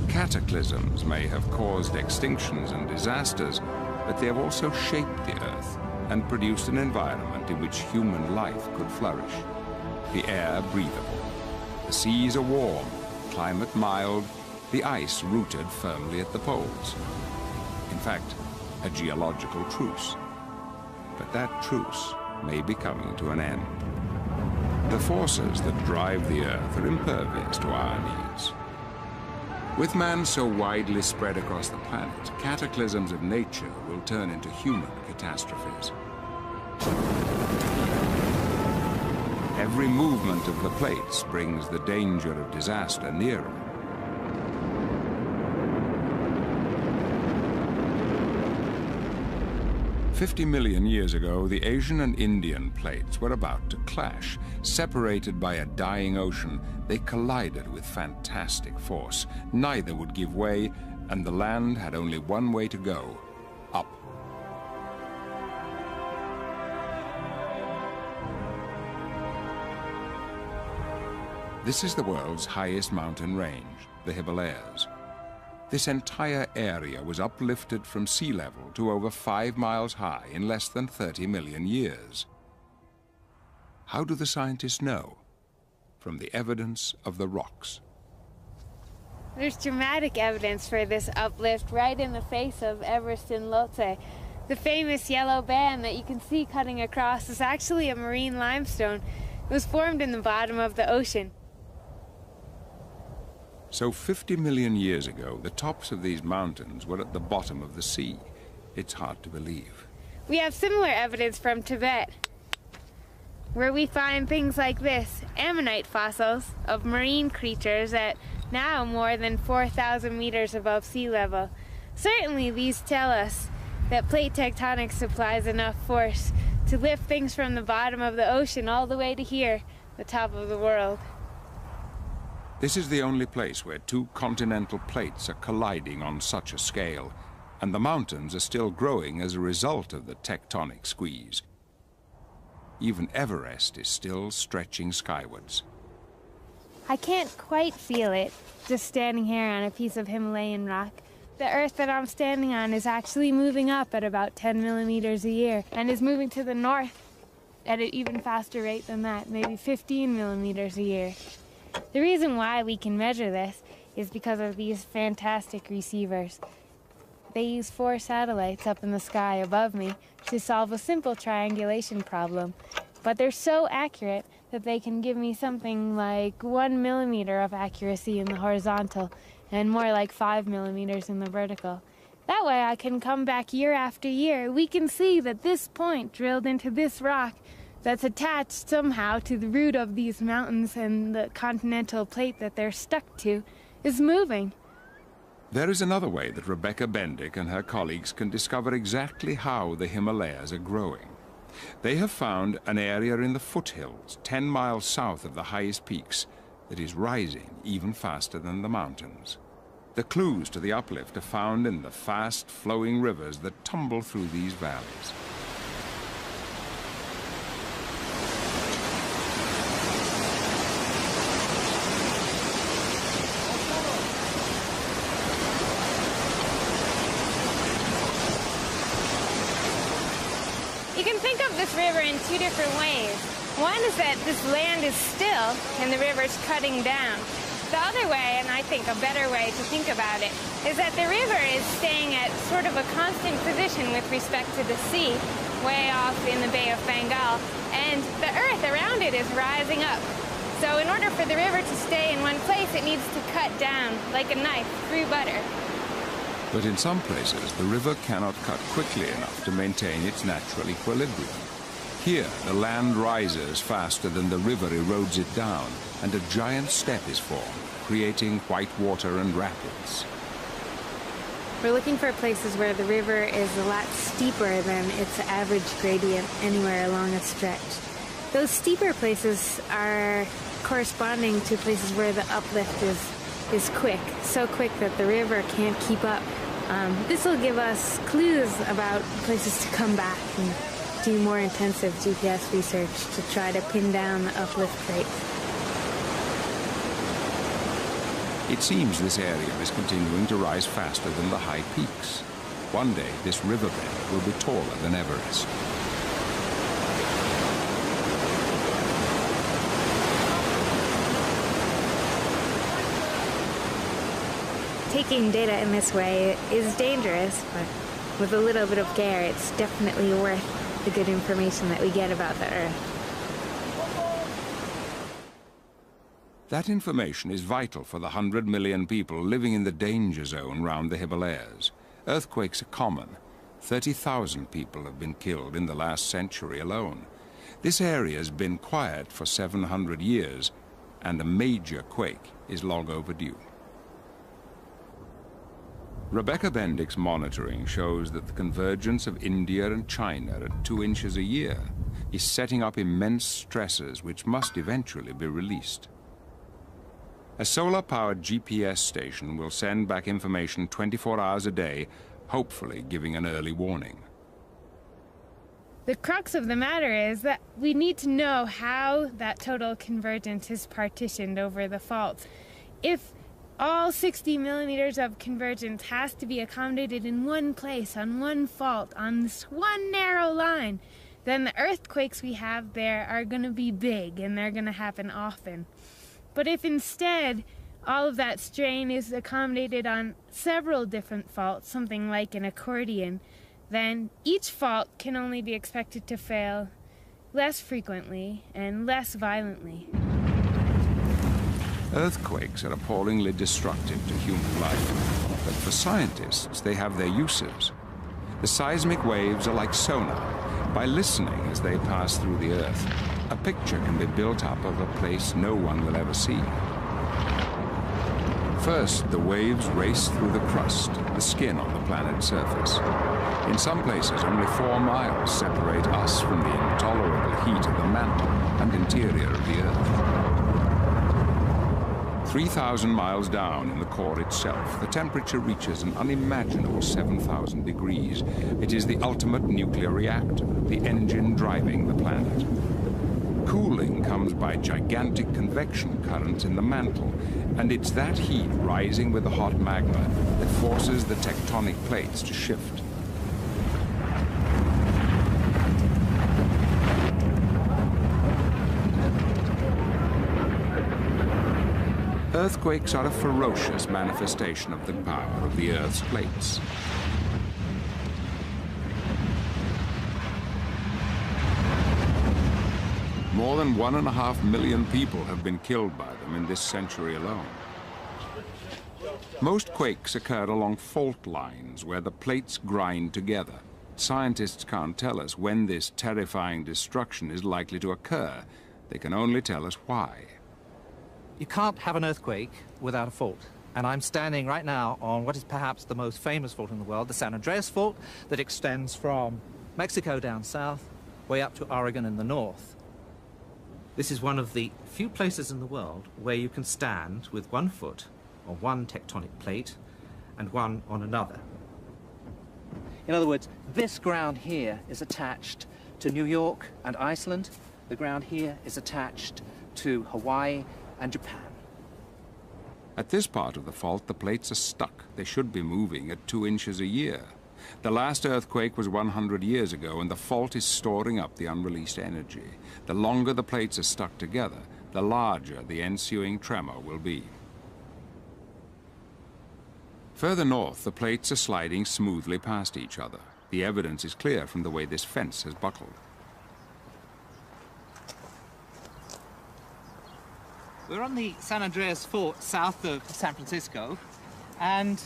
Cataclysms may have caused extinctions and disasters, but they have also shaped the Earth and produced an environment in which human life could flourish. The air breathable, the seas are warm, climate mild, the ice rooted firmly at the poles. In fact, a geological truce. But that truce may be coming to an end. The forces that drive the Earth are impervious to our needs. With man so widely spread across the planet, cataclysms of nature will turn into human catastrophes. Every movement of the plates brings the danger of disaster nearer. "50 million years ago, the Asian and Indian plates were about to clash. Separated by a dying ocean, they collided with fantastic force. Neither would give way, and the land had only one way to go: up. This is the world's highest mountain range, the Himalayas. This entire area was uplifted from sea level to over 5 miles high in less than 30 million years. How do the scientists know? From the evidence of the rocks. There's dramatic evidence for this uplift right in the face of Everest and Lhotse. The famous yellow band that you can see cutting across is actually a marine limestone. It was formed in the bottom of the ocean. So 50 million years ago, the tops of these mountains were at the bottom of the sea. It's hard to believe. We have similar evidence from Tibet, where we find things like this, ammonite fossils of marine creatures at now more than 4,000 meters above sea level. Certainly these tell us that plate tectonics supplies enough force to lift things from the bottom of the ocean all the way to here, the top of the world. This is the only place where 2 continental plates are colliding on such a scale, and the mountains are still growing as a result of the tectonic squeeze. Even Everest is still stretching skywards. I can't quite feel it just standing here on a piece of Himalayan rock. The Earth that I'm standing on is actually moving up at about 10 millimeters a year and is moving to the north at an even faster rate than that, maybe 15 millimeters a year. The reason why we can measure this is because of these fantastic receivers. They use 4 satellites up in the sky above me to solve a simple triangulation problem, but they're so accurate that they can give me something like 1 millimeter of accuracy in the horizontal and more like 5 millimeters in the vertical. That way I can come back year after year. We can see that this point drilled into this rock that's attached somehow to the root of these mountains and the continental plate that they're stuck to is moving. There is another way that Rebecca Bendick and her colleagues can discover exactly how the Himalayas are growing. They have found an area in the foothills, 10 miles south of the highest peaks, that is rising even faster than the mountains. The clues to the uplift are found in the fast-flowing rivers that tumble through these valleys. You can think of this river in 2 different ways. One is that this land is still and the river's cutting down. The other way, and I think a better way to think about it, is that the river is staying at sort of a constant position with respect to the sea, way off in the Bay of Bengal, and the earth around it is rising up. So in order for the river to stay in one place, it needs to cut down like a knife through butter. But in some places, the river cannot cut quickly enough to maintain its natural equilibrium. Here, the land rises faster than the river erodes it down, and a giant step is formed, creating white water and rapids. We're looking for places where the river is a lot steeper than its average gradient anywhere along a stretch. Those steeper places are corresponding to places where the uplift is quick, so quick that the river can't keep up. This will give us clues about places to come back and do more intensive GPS research to try to pin down the uplift rate. It seems this area is continuing to rise faster than the high peaks. One day, this riverbed will be taller than Everest. Taking data in this way is dangerous, but with a little bit of care, it's definitely worth the good information that we get about the Earth. That information is vital for the 100 million people living in the danger zone round the Himalayas. Earthquakes are common. 30,000 people have been killed in the last century alone. This area has been quiet for 700 years, and a major quake is long overdue. Rebecca Bendick's monitoring shows that the convergence of India and China at 2 inches a year is setting up immense stresses which must eventually be released. A solar-powered GPS station will send back information 24 hours a day, hopefully giving an early warning. The crux of the matter is that we need to know how that total convergence is partitioned over the faults. If all 60 millimeters of convergence has to be accommodated in one place, on one fault, on this one narrow line, then the earthquakes we have there are going to be big and they're going to happen often. But if instead all of that strain is accommodated on several different faults, something like an accordion, then each fault can only be expected to fail less frequently and less violently. Earthquakes are appallingly destructive to human life, but for scientists, they have their uses. The seismic waves are like sonar. By listening as they pass through the Earth, a picture can be built up of a place no one will ever see. First, the waves race through the crust, the skin on the planet's surface. In some places, only 4 miles separate us from the intolerable heat of the mantle and interior of the Earth. 3,000 miles down in the core itself, the temperature reaches an unimaginable 7,000 degrees. It is the ultimate nuclear reactor, the engine driving the planet. Cooling comes by gigantic convection currents in the mantle, and it's that heat rising with the hot magma that forces the tectonic plates to shift. Earthquakes are a ferocious manifestation of the power of the Earth's plates. More than 1.5 million people have been killed by them in this century alone. Most quakes occur along fault lines where the plates grind together. Scientists can't tell us when this terrifying destruction is likely to occur. They can only tell us why. You can't have an earthquake without a fault. And I'm standing right now on what is perhaps the most famous fault in the world, the San Andreas Fault, that extends from Mexico down south, way up to Oregon in the north. This is one of the few places in the world where you can stand with one foot on one tectonic plate and one on another. In other words, this ground here is attached to New York and Iceland. The ground here is attached to Hawaii and Japan. At this part of the fault, the plates are stuck. They should be moving at 2 inches a year. The last earthquake was 100 years ago, and the fault is storing up the unreleased energy. The longer the plates are stuck together, the larger the ensuing tremor will be. Further north, the plates are sliding smoothly past each other. The evidence is clear from the way this fence has buckled. We're on the San Andreas Fault south of San Francisco, and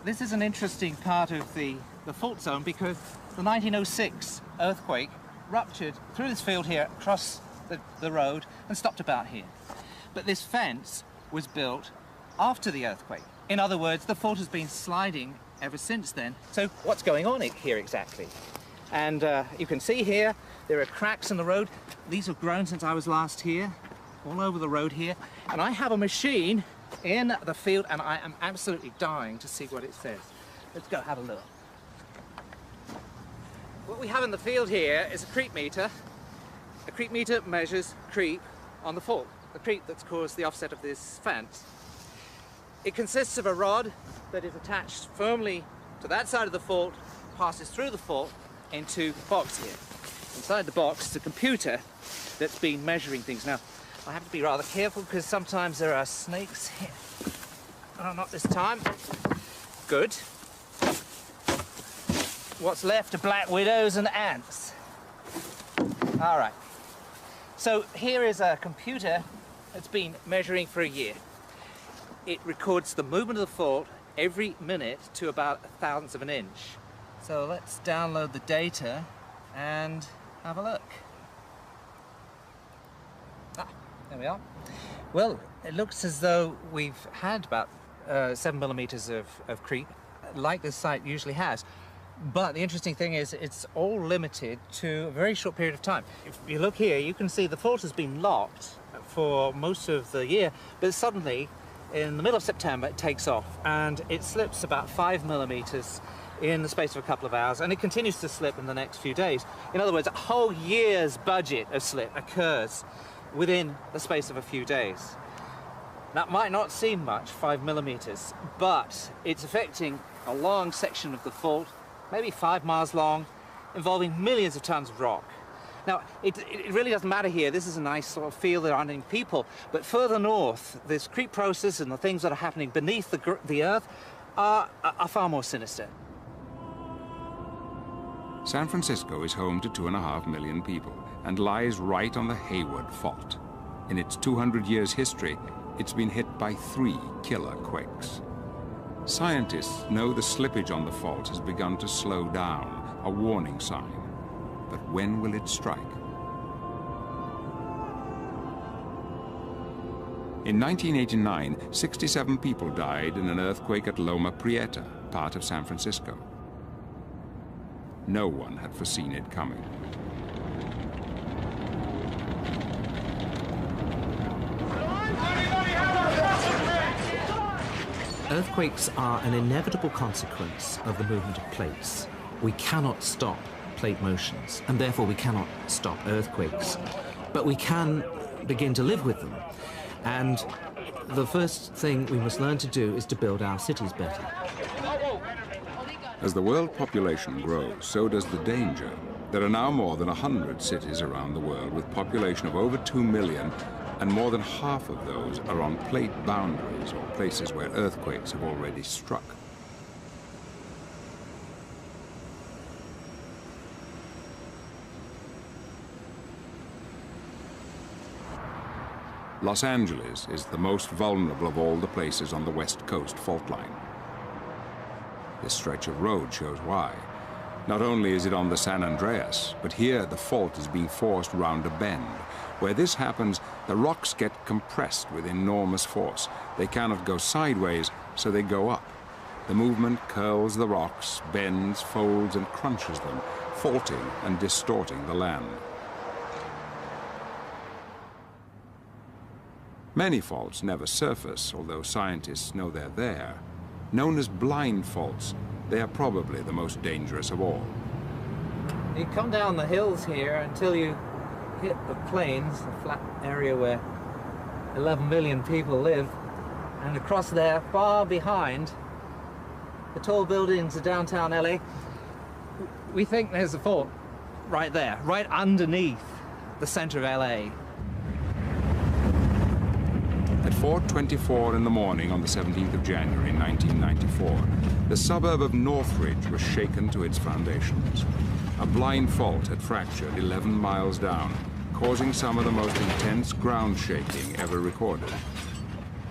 this is an interesting part of the fault zone because the 1906 earthquake ruptured through this field here, across the road, and stopped about here. But this fence was built after the earthquake. In other words, the fault has been sliding ever since then. So what's going on here exactly? And you can see here, there are cracks in the road. These have grown since I was last here, all over the road here. And I have a machine in the field, and I am absolutely dying to see what it says. Let's go have a look. What we have in the field here is a creep meter. A creep meter measures creep on the fault, the creep that's caused the offset of this fence. It consists of a rod that is attached firmly to that side of the fault, passes through the fault into the box here. Inside the box is a computer that's been measuring things. Now, I have to be rather careful because sometimes there are snakes here. Oh, not this time. Good. What's left are black widows and ants. All right. So here is a computer that's been measuring for a year. It records the movement of the fault every minute to about 1/1000th of an inch. So let's download the data and have a look. There we are. Well, it looks as though we've had about 7 millimeters of creep, like this site usually has. But the interesting thing is it's all limited to a very short period of time. If you look here, you can see the fault has been locked for most of the year, but suddenly, in the middle of September, it takes off, and it slips about 5 millimeters in the space of a couple of hours, and it continues to slip in the next few days. In other words, a whole year's budget of slip occurs within the space of a few days. That might not seem much, 5 millimeters, but it's affecting a long section of the fault, maybe 5 miles long, involving millions of tons of rock. Now, it really doesn't matter here. This is a nice sort of field, there aren't any people, but further north, this creep process and the things that are happening beneath the earth are far more sinister. San Francisco is home to 2.5 million people and lies right on the Hayward Fault. In its 200 years history, it's been hit by 3 killer quakes. Scientists know the slippage on the fault has begun to slow down, a warning sign. But when will it strike? In 1989, 67 people died in an earthquake at Loma Prieta, part of San Francisco. No one had foreseen it coming. Anybody have a Earthquakes are an inevitable consequence of the movement of plates. We cannot stop plate motions, and therefore we cannot stop earthquakes. But we can begin to live with them. And the first thing we must learn to do is to build our cities better. As the world population grows, so does the danger. There are now more than 100 cities around the world with population of over 2 million, and more than half of those are on plate boundaries, or places where earthquakes have already struck. Los Angeles is the most vulnerable of all the places on the West Coast fault line. This stretch of road shows why. Not only is it on the San Andreas, but here the fault is being forced round a bend. Where this happens, the rocks get compressed with enormous force. They cannot go sideways, so they go up. The movement curls the rocks, bends, folds, and crunches them, faulting and distorting the land. Many faults never surface, although scientists know they're there. Known as blind faults, they are probably the most dangerous of all. You come down the hills here until you hit the plains, a flat area where 11 million people live, and across there, far behind, the tall buildings of downtown LA, we think there's a fault right there, right underneath the center of LA. At 4:24 in the morning on the 17th of January 1994, the suburb of Northridge was shaken to its foundations. A blind fault had fractured 11 miles down, causing some of the most intense ground shaking ever recorded.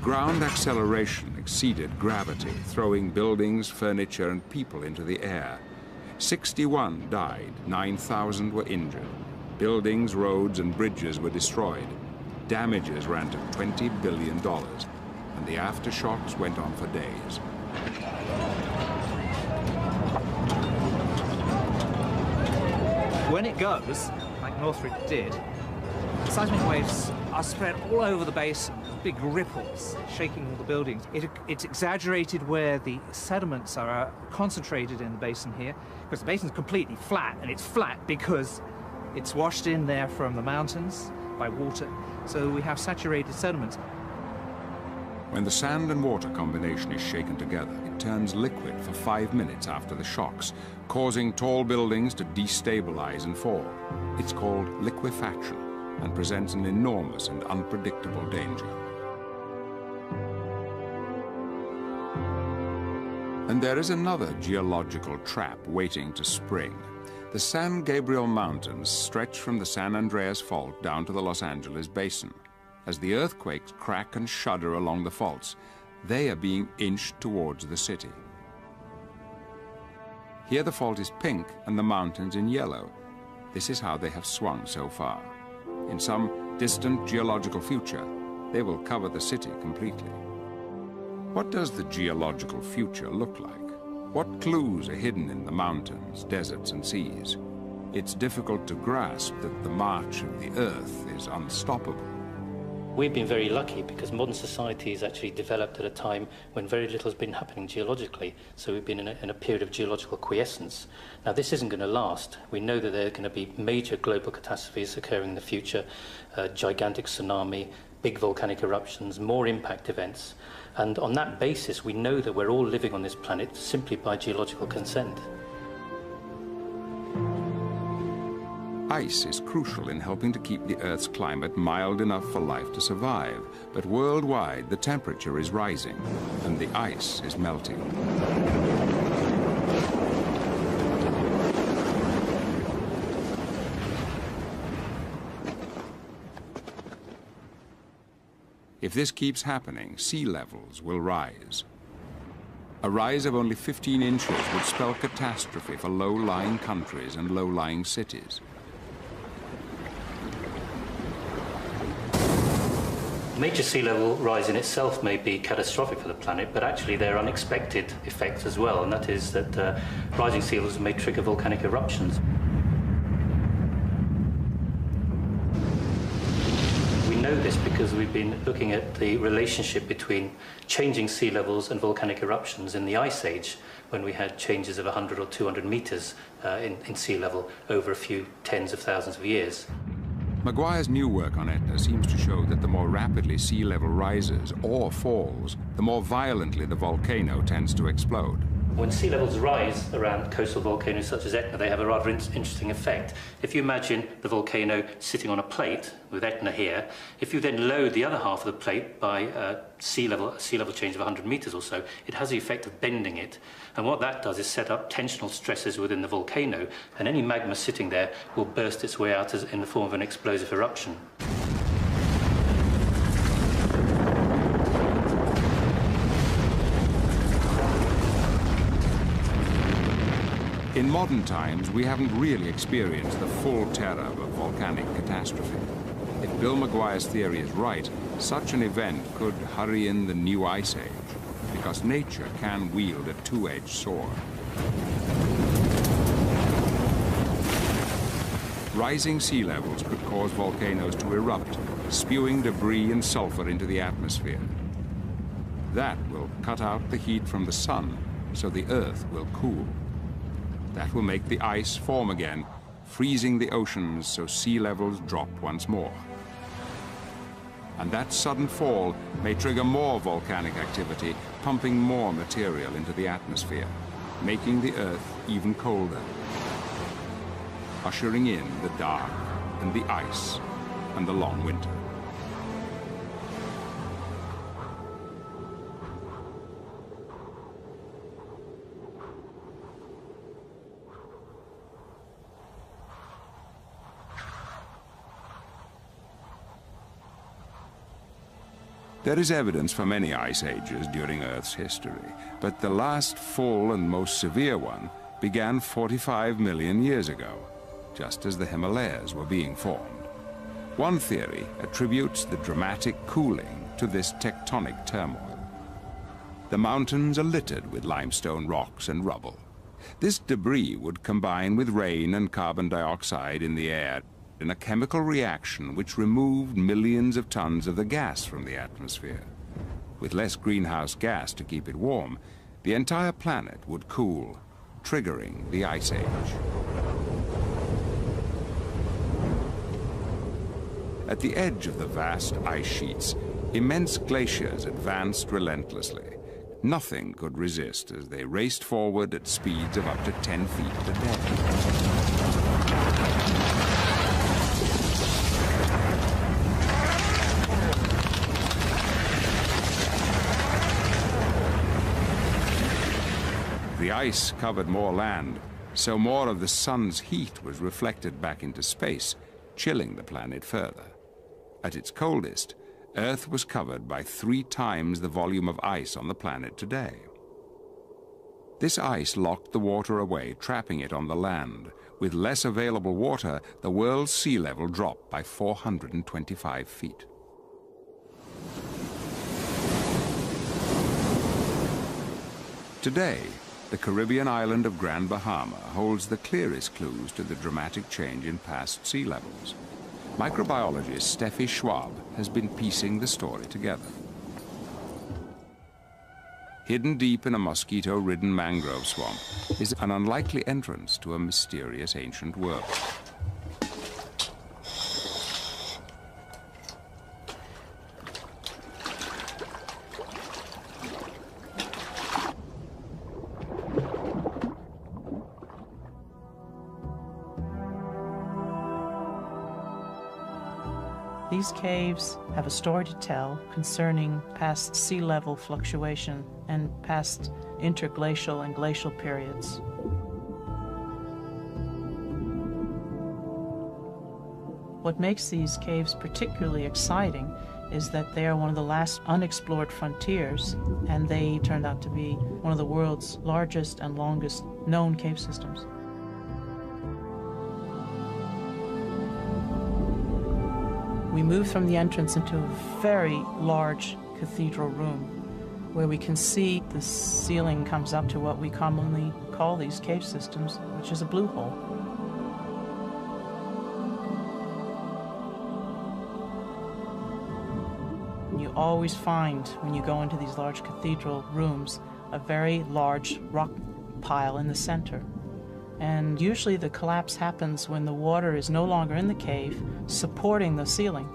Ground acceleration exceeded gravity, throwing buildings, furniture, and people into the air. 61 died, 9,000 were injured. Buildings, roads, and bridges were destroyed. Damages ran to $20 billion, and the aftershocks went on for days. When it goes, like Northridge did, seismic waves are spread all over the basin, big ripples shaking all the buildings. It's exaggerated where the sediments are concentrated in the basin here, because the basin's completely flat, and it's flat because it's washed in there from the mountains by water, so we have saturated sediments. When the sand and water combination is shaken together, it turns liquid for 5 minutes after the shocks, causing tall buildings to destabilize and fall. It's called liquefaction and presents an enormous and unpredictable danger. And there is another geological trap waiting to spring. The San Gabriel Mountains stretch from the San Andreas Fault down to the Los Angeles Basin. As the earthquakes crack and shudder along the faults, they are being inched towards the city. Here the fault is pink and the mountains in yellow. This is how they have swung so far. In some distant geological future, they will cover the city completely. What does the geological future look like? What clues are hidden in the mountains, deserts, and seas? It's difficult to grasp that the march of the Earth is unstoppable. We've been very lucky because modern society has actually developed at a time when very little has been happening geologically. So we've been in a period of geological quiescence. Now this isn't going to last. We know that there are going to be major global catastrophes occurring in the future, gigantic tsunami, big volcanic eruptions, more impact events. And on that basis, we know that we're all living on this planet simply by geological consent. Ice is crucial in helping to keep the Earth's climate mild enough for life to survive. But worldwide, the temperature is rising, and the ice is melting. If this keeps happening, sea levels will rise. A rise of only 15 inches would spell catastrophe for low-lying countries and low-lying cities. Major sea level rise in itself may be catastrophic for the planet, but actually there are unexpected effects as well, and that is that rising sea levels may trigger volcanic eruptions. We know this because we've been looking at the relationship between changing sea levels and volcanic eruptions in the Ice Age, when we had changes of 100 or 200 meters in sea level over a few tens of thousands of years. Maguire's new work on Etna seems to show that the more rapidly sea level rises or falls, the more violently the volcano tends to explode. When sea levels rise around coastal volcanoes such as Etna, they have a rather interesting effect. If you imagine the volcano sitting on a plate, with Etna here, if you then load the other half of the plate by a sea level change of 100 meters or so, it has the effect of bending it. And what that does is set up tensional stresses within the volcano, and any magma sitting there will burst its way out in the form of an explosive eruption. In modern times, we haven't really experienced the full terror of a volcanic catastrophe. If Bill Maguire's theory is right, such an event could hurry in the new ice age, because nature can wield a two-edged sword. Rising sea levels could cause volcanoes to erupt, spewing debris and sulfur into the atmosphere. That will cut out the heat from the sun, so the Earth will cool. That will make the ice form again, freezing the oceans so sea levels drop once more. And that sudden fall may trigger more volcanic activity, pumping more material into the atmosphere, making the Earth even colder, ushering in the dark and the ice and the long winter. There is evidence for many ice ages during Earth's history, but the last full and most severe one began 45 million years ago, just as the Himalayas were being formed. One theory attributes the dramatic cooling to this tectonic turmoil. The mountains are littered with limestone rocks and rubble. This debris would combine with rain and carbon dioxide in the air in a chemical reaction which removed millions of tons of the gas from the atmosphere. With less greenhouse gas to keep it warm, the entire planet would cool, triggering the Ice Age. At the edge of the vast ice sheets, immense glaciers advanced relentlessly. Nothing could resist as they raced forward at speeds of up to 10 feet a day. The ice covered more land, so more of the sun's heat was reflected back into space, chilling the planet further. At its coldest, Earth was covered by 3 times the volume of ice on the planet today. This ice locked the water away, trapping it on the land. With less available water, the world's sea level dropped by 425 feet. Today, the Caribbean island of Grand Bahama holds the clearest clues to the dramatic change in past sea levels. Microbiologist Steffi Schwab has been piecing the story together. Hidden deep in a mosquito-ridden mangrove swamp is an unlikely entrance to a mysterious ancient world. These caves have a story to tell concerning past sea level fluctuation and past interglacial and glacial periods. What makes these caves particularly exciting is that they are one of the last unexplored frontiers, and they turned out to be one of the world's largest and longest known cave systems. We move from the entrance into a very large cathedral room where we can see the ceiling comes up to what we commonly call these cave systems, which is a blue hole. you'll always find, when you go into these large cathedral rooms, a very large rock pile in the center. And usually the collapse happens when the water is no longer in the cave, supporting the ceiling.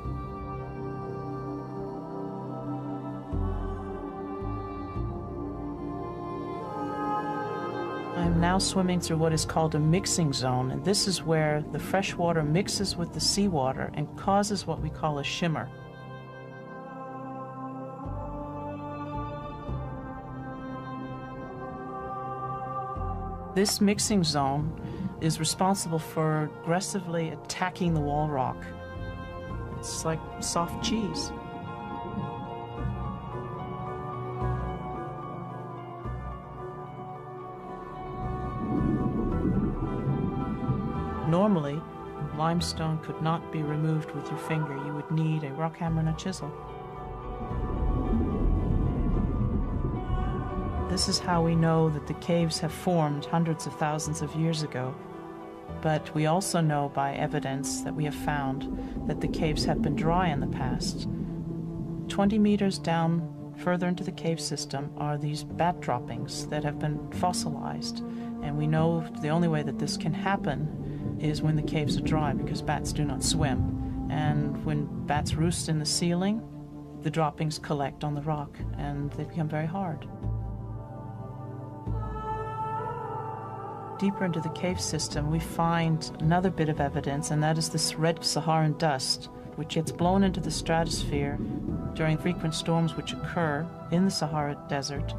I'm now swimming through what is called a mixing zone, and this is where the fresh water mixes with the seawater and causes what we call a shimmer. This mixing zone is responsible for aggressively attacking the wall rock. It's like soft cheese. Normally, limestone could not be removed with your finger. You would need a rock hammer and a chisel. This is how we know that the caves have formed hundreds of thousands of years ago. But we also know by evidence that we have found that the caves have been dry in the past. 20 meters down further into the cave system are these bat droppings that have been fossilized. And we know the only way that this can happen is when the caves are dry, because bats do not swim. And when bats roost in the ceiling, the droppings collect on the rock and they become very hard. Deeper into the cave system, we find another bit of evidence, and that is this red Saharan dust, which gets blown into the stratosphere during frequent storms which occur in the Sahara Desert,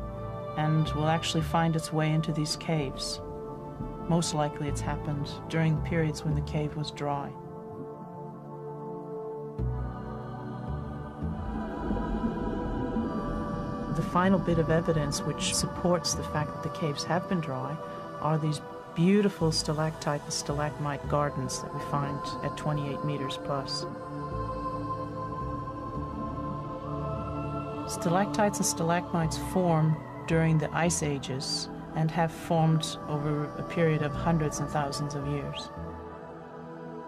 and will actually find its way into these caves. Most likely it's happened during periods when the cave was dry. The final bit of evidence which supports the fact that the caves have been dry are these beautiful stalactite and stalagmite gardens that we find at 28 meters plus. Stalactites and stalagmites form during the ice ages and have formed over a period of hundreds and thousands of years.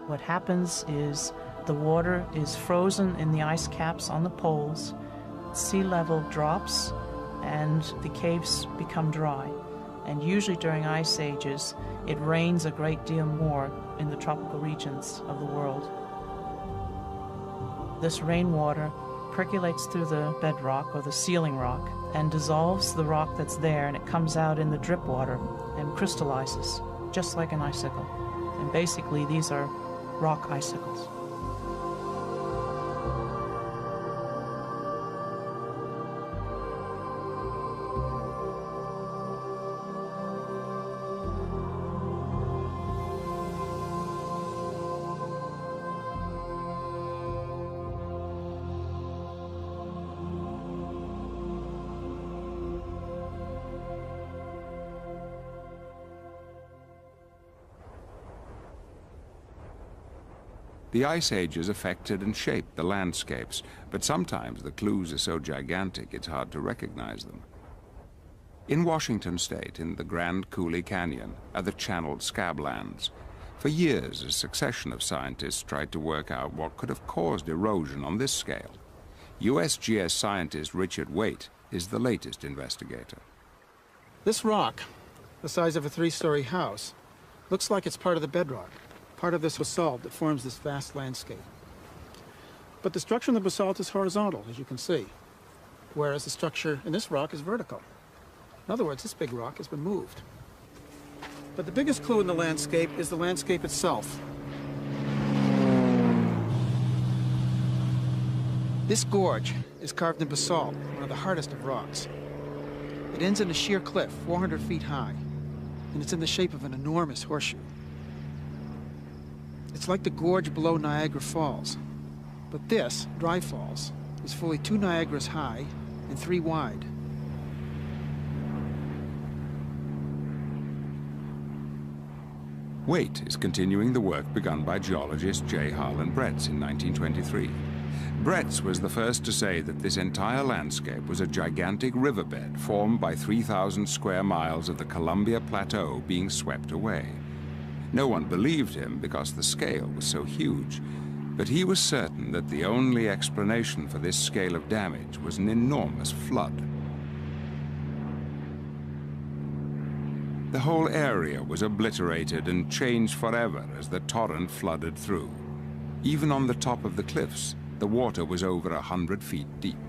What happens is the water is frozen in the ice caps on the poles, sea level drops, and the caves become dry. And usually during ice ages, it rains a great deal more in the tropical regions of the world. This rainwater percolates through the bedrock or the ceiling rock and dissolves the rock that's there, and it comes out in the drip water and crystallizes, just like an icicle. And basically these are rock icicles. The ice ages affected and shaped the landscapes, but sometimes the clues are so gigantic it's hard to recognize them. In Washington state, in the Grand Coulee Canyon, are the channeled scablands. For years, a succession of scientists tried to work out what could have caused erosion on this scale. USGS scientist Richard Waite is the latest investigator. This rock, the size of a 3-story house, looks like it's part of the bedrock. Part of this basalt that forms this vast landscape. But the structure in the basalt is horizontal, as you can see, whereas the structure in this rock is vertical. In other words, this big rock has been moved. But the biggest clue in the landscape is the landscape itself. This gorge is carved in basalt, one of the hardest of rocks. It ends in a sheer cliff, 400 feet high, and it's in the shape of an enormous horseshoe. It's like the gorge below Niagara Falls. But this, Dry Falls, is fully 2 Niagaras high and 3 wide. Waite is continuing the work begun by geologist J. Harlan Bretz in 1923. Bretz was the first to say that this entire landscape was a gigantic riverbed formed by 3,000 square miles of the Columbia Plateau being swept away. No one believed him because the scale was so huge, But he was certain that the only explanation for this scale of damage was an enormous flood. The whole area was obliterated and changed forever as the torrent flooded through. Even on the top of the cliffs, the water was over 100 feet deep.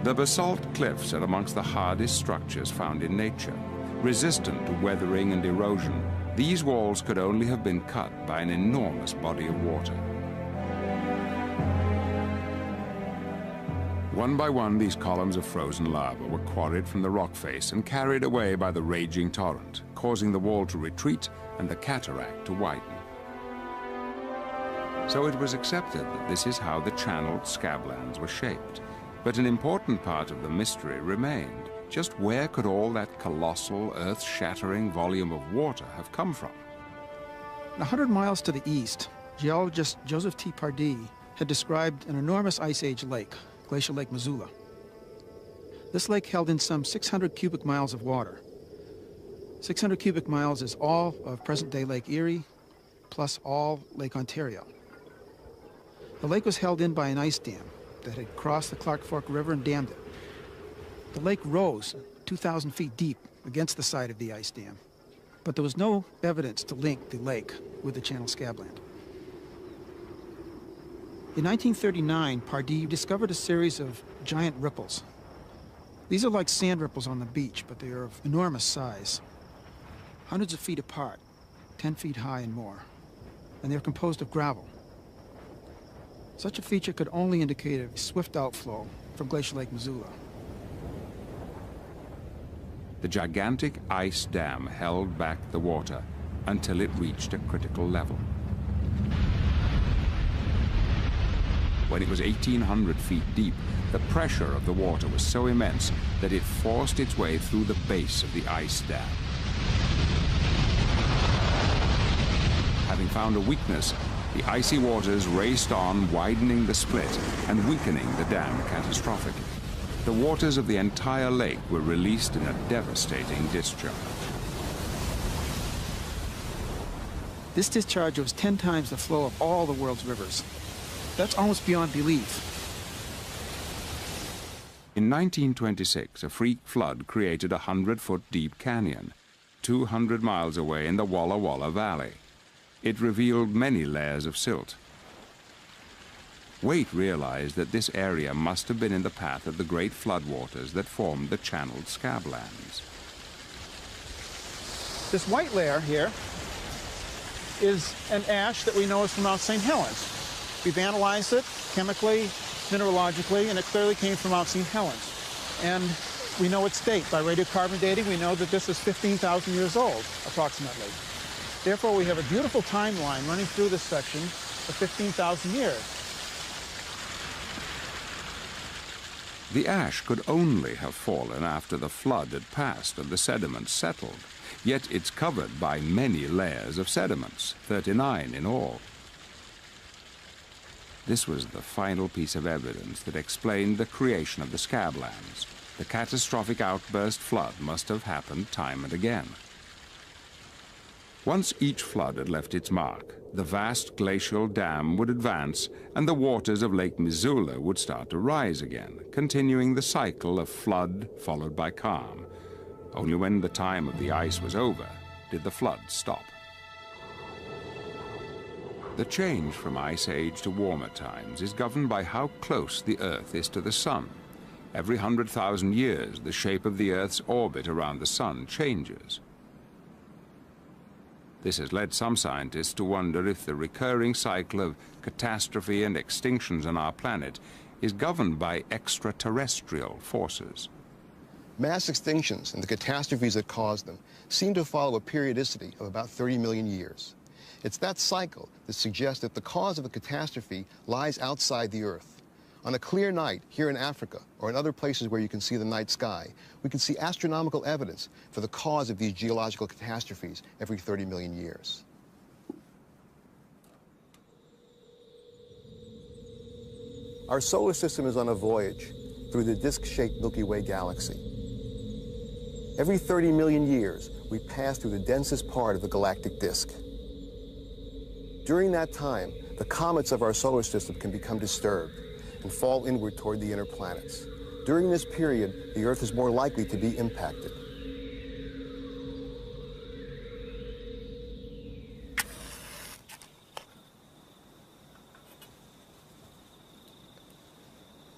The basalt cliffs are amongst the hardest structures found in nature. Resistant to weathering and erosion, these walls could only have been cut by an enormous body of water. One by one, these columns of frozen lava were quarried from the rock face and carried away by the raging torrent, causing the wall to retreat and the cataract to widen. So it was accepted that this is how the channeled scablands were shaped. But an important part of the mystery remained. Just where could all that colossal, earth-shattering volume of water have come from? 100 miles to the east, geologist Joseph T. Pardee had described an enormous Ice Age lake, Glacial Lake Missoula. This lake held in some 600 cubic miles of water. 600 cubic miles is all of present-day Lake Erie, plus all Lake Ontario. The lake was held in by an ice dam that had crossed the Clark Fork River and dammed it. The lake rose 2,000 feet deep against the side of the ice dam, but there was no evidence to link the lake with the channel scabland. In 1939, Pardee discovered a series of giant ripples. These are like sand ripples on the beach, but they are of enormous size, hundreds of feet apart, 10 feet high and more, and they're composed of gravel. Such a feature could only indicate a swift outflow from Glacial Lake Missoula. The gigantic ice dam held back the water until it reached a critical level. When it was 1,800 feet deep, the pressure of the water was so immense that it forced its way through the base of the ice dam. Having found a weakness, the icy waters raced on, widening the split and weakening the dam catastrophically. The waters of the entire lake were released in a devastating discharge. This discharge was 10 times the flow of all the world's rivers. That's almost beyond belief. In 1926, a freak flood created a 100-foot deep canyon, 200 miles away in the Walla Walla Valley. It revealed many layers of silt. Waite realized that this area must have been in the path of the great floodwaters that formed the channeled scablands. This white layer here is an ash that we know is from Mount St. Helens. We've analyzed it chemically, mineralogically, and it clearly came from Mount St. Helens. And we know its date. By radiocarbon dating, we know that this is 15,000 years old, approximately. Therefore, we have a beautiful timeline running through this section of 15,000 years. The ash could only have fallen after the flood had passed and the sediments settled. Yet it's covered by many layers of sediments, 39 in all. This was the final piece of evidence that explained the creation of the scablands. The catastrophic outburst flood must have happened time and again. Once each flood had left its mark, the vast glacial dam would advance and the waters of Lake Missoula would start to rise again, continuing the cycle of flood followed by calm. Only when the time of the ice was over did the flood stop. The change from Ice Age to warmer times is governed by how close the Earth is to the Sun. Every 100,000 years, the shape of the Earth's orbit around the Sun changes. This has led some scientists to wonder if the recurring cycle of catastrophe and extinctions on our planet is governed by extraterrestrial forces. Mass extinctions and the catastrophes that caused them seem to follow a periodicity of about 30 million years. It's that cycle that suggests that the cause of a catastrophe lies outside the Earth. On a clear night here in Africa or in other places where you can see the night sky, we can see astronomical evidence for the cause of these geological catastrophes every 30 million years. Our solar system is on a voyage through the disk-shaped Milky Way galaxy. Every 30 million years, we pass through the densest part of the galactic disk. During that time, the comets of our solar system can become disturbed and fall inward toward the inner planets. During this period, the Earth is more likely to be impacted.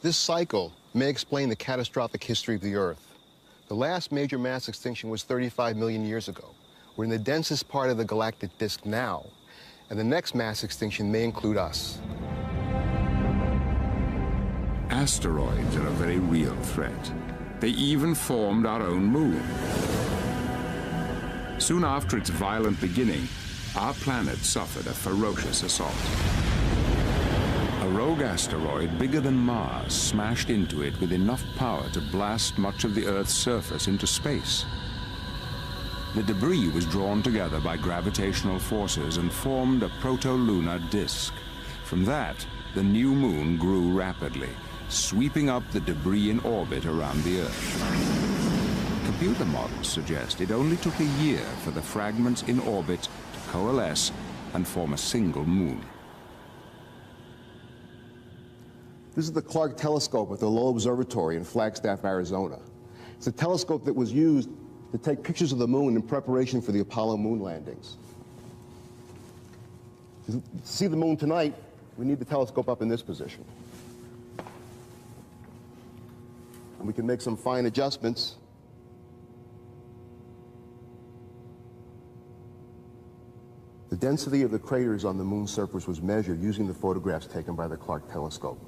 This cycle may explain the catastrophic history of the Earth. The last major mass extinction was 35 million years ago. We're in the densest part of the galactic disk now, and the next mass extinction may include us. Asteroids are a very real threat. They even formed our own moon. Soon after its violent beginning, our planet suffered a ferocious assault. A rogue asteroid bigger than Mars smashed into it with enough power to blast much of the Earth's surface into space. The debris was drawn together by gravitational forces and formed a proto-lunar disk. From that, the new moon grew rapidly, sweeping up the debris in orbit around the Earth. Computer models suggest it only took a year for the fragments in orbit to coalesce and form a single moon. This is the Clark telescope at the Lowell Observatory in Flagstaff, Arizona. It's a telescope that was used to take pictures of the moon in preparation for the Apollo moon landings. To see the moon tonight, we need the telescope up in this position. And we can make some fine adjustments. The density of the craters on the moon's surface was measured using the photographs taken by the Clark telescope.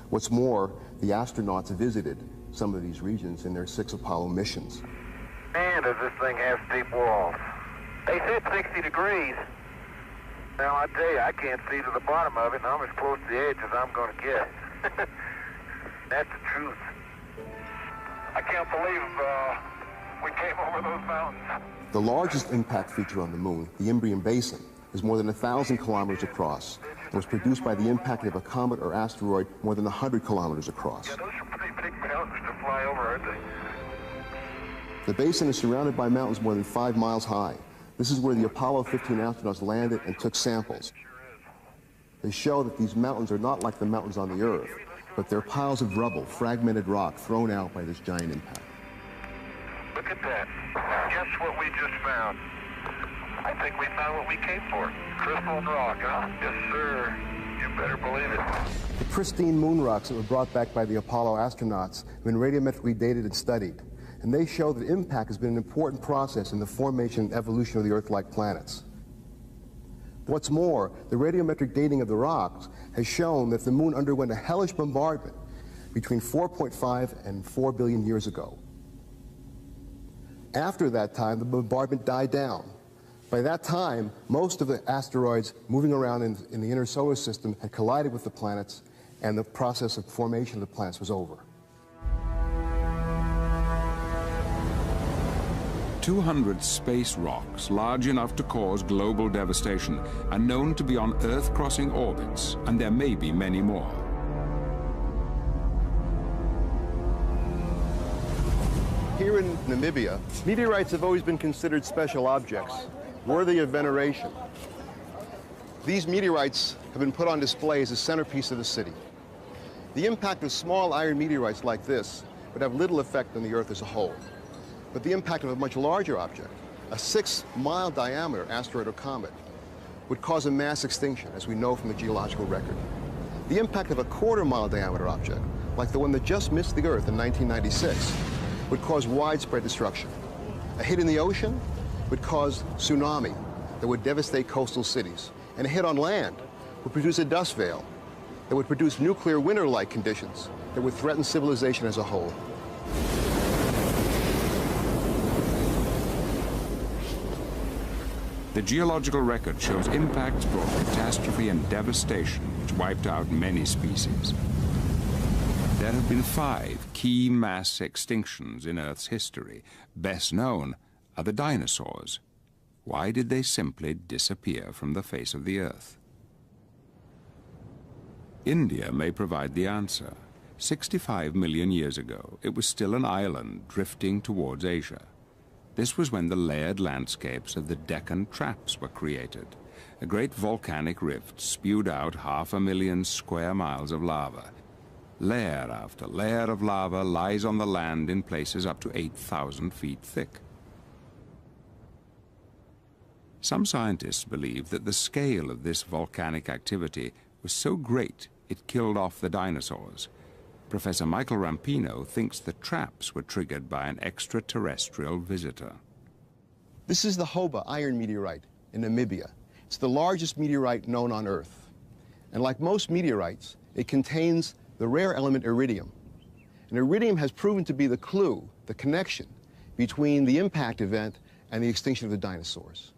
What's more, the astronauts visited some of these regions in their 6 Apollo missions. Man, does this thing have steep walls. They said 60 degrees. Now, I tell you, I can't see to the bottom of it, and I'm as close to the edge as I'm going to get. That's the truth. I can't believe we came over those mountains. The largest impact feature on the moon, the Imbrium Basin, is more than 1,000 kilometers across and was produced by the impact of a comet or asteroid more than 100 kilometers across. Yeah, those are pretty big mountains to fly over, aren't they? The basin is surrounded by mountains more than 5 miles high. This is where the Apollo 15 astronauts landed and took samples. They show that these mountains are not like the mountains on the Earth, but they're piles of rubble, fragmented rock thrown out by this giant impact. Look at that. Guess what we just found? I think we found what we came for. Crystal rock, huh? Yes, sir. You better believe it. The pristine moon rocks that were brought back by the Apollo astronauts have been radiometrically dated and studied, and they show that impact has been an important process in the formation and evolution of the Earth-like planets. What's more, the radiometric dating of the rocks has shown that the moon underwent a hellish bombardment between 4.5 and 4 billion years ago. After that time, the bombardment died down. By that time, most of the asteroids moving around in the inner solar system had collided with the planets, and the process of formation of the planets was over. 200 space rocks large enough to cause global devastation are known to be on Earth-crossing orbits, and there may be many more. Here in Namibia, meteorites have always been considered special objects, worthy of veneration. These meteorites have been put on display as a centerpiece of the city. The impact of small iron meteorites like this would have little effect on the Earth as a whole. But the impact of a much larger object, a 6-mile diameter asteroid or comet, would cause a mass extinction, as we know from the geological record. The impact of a 1/4-mile diameter object, like the one that just missed the Earth in 1996, would cause widespread destruction. A hit in the ocean would cause tsunami that would devastate coastal cities. And a hit on land would produce a dust veil that would produce nuclear winter-like conditions that would threaten civilization as a whole. The geological record shows impacts brought catastrophe and devastation which wiped out many species. There have been 5 key mass extinctions in Earth's history. Best known are the dinosaurs. Why did they simply disappear from the face of the Earth? India may provide the answer. 65 million years ago, it was still an island drifting towards Asia. This was when the layered landscapes of the Deccan Traps were created. A great volcanic rift spewed out 500,000 square miles of lava. Layer after layer of lava lies on the land in places up to 8,000 feet thick. Some scientists believe that the scale of this volcanic activity was so great it killed off the dinosaurs. Professor Michael Rampino thinks the traps were triggered by an extraterrestrial visitor. This is the Hoba iron meteorite in Namibia. It's the largest meteorite known on Earth. And like most meteorites, it contains the rare element iridium. And iridium has proven to be the clue, the connection between the impact event and the extinction of the dinosaurs.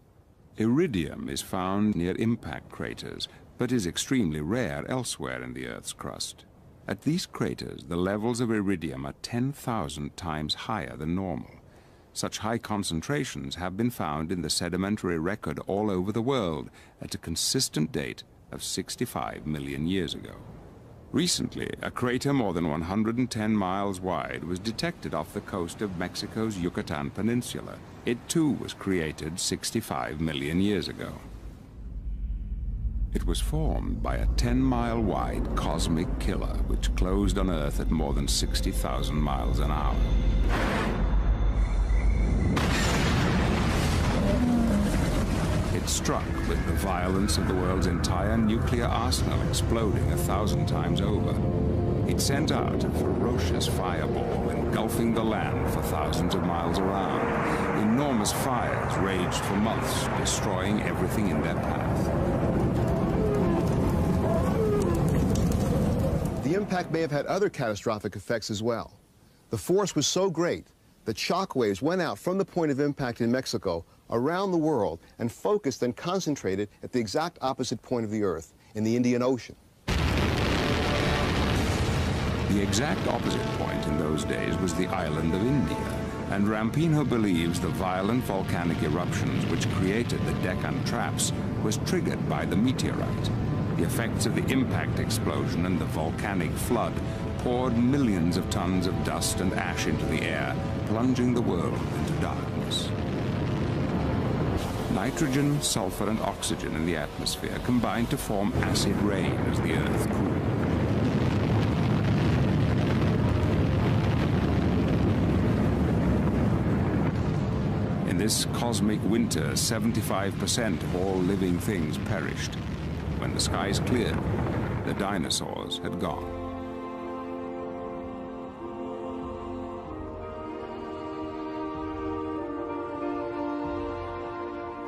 Iridium is found near impact craters, but is extremely rare elsewhere in the Earth's crust. At these craters, the levels of iridium are 10,000 times higher than normal. Such high concentrations have been found in the sedimentary record all over the world at a consistent date of 65 million years ago. Recently, a crater more than 110 miles wide was detected off the coast of Mexico's Yucatan Peninsula. It too was created 65 million years ago. It was formed by a 10-mile wide cosmic killer which closed on Earth at more than 60,000 miles an hour. It struck with the violence of the world's entire nuclear arsenal exploding 1,000 times over. It sent out a ferocious fireball engulfing the land for thousands of miles around. Enormous fires raged for months, destroying everything in their path. The impact may have had other catastrophic effects as well. The force was so great that shock waves went out from the point of impact in Mexico around the world and focused and concentrated at the exact opposite point of the Earth, in the Indian Ocean. The exact opposite point in those days was the island of India, and Rampino believes the violent volcanic eruptions which created the Deccan Traps was triggered by the meteorite. The effects of the impact explosion and the volcanic flood poured millions of tons of dust and ash into the air, plunging the world into darkness. Nitrogen, sulfur, and oxygen in the atmosphere combined to form acid rain as the Earth cooled. In this cosmic winter, 75% of all living things perished. When the skies cleared, the dinosaurs had gone.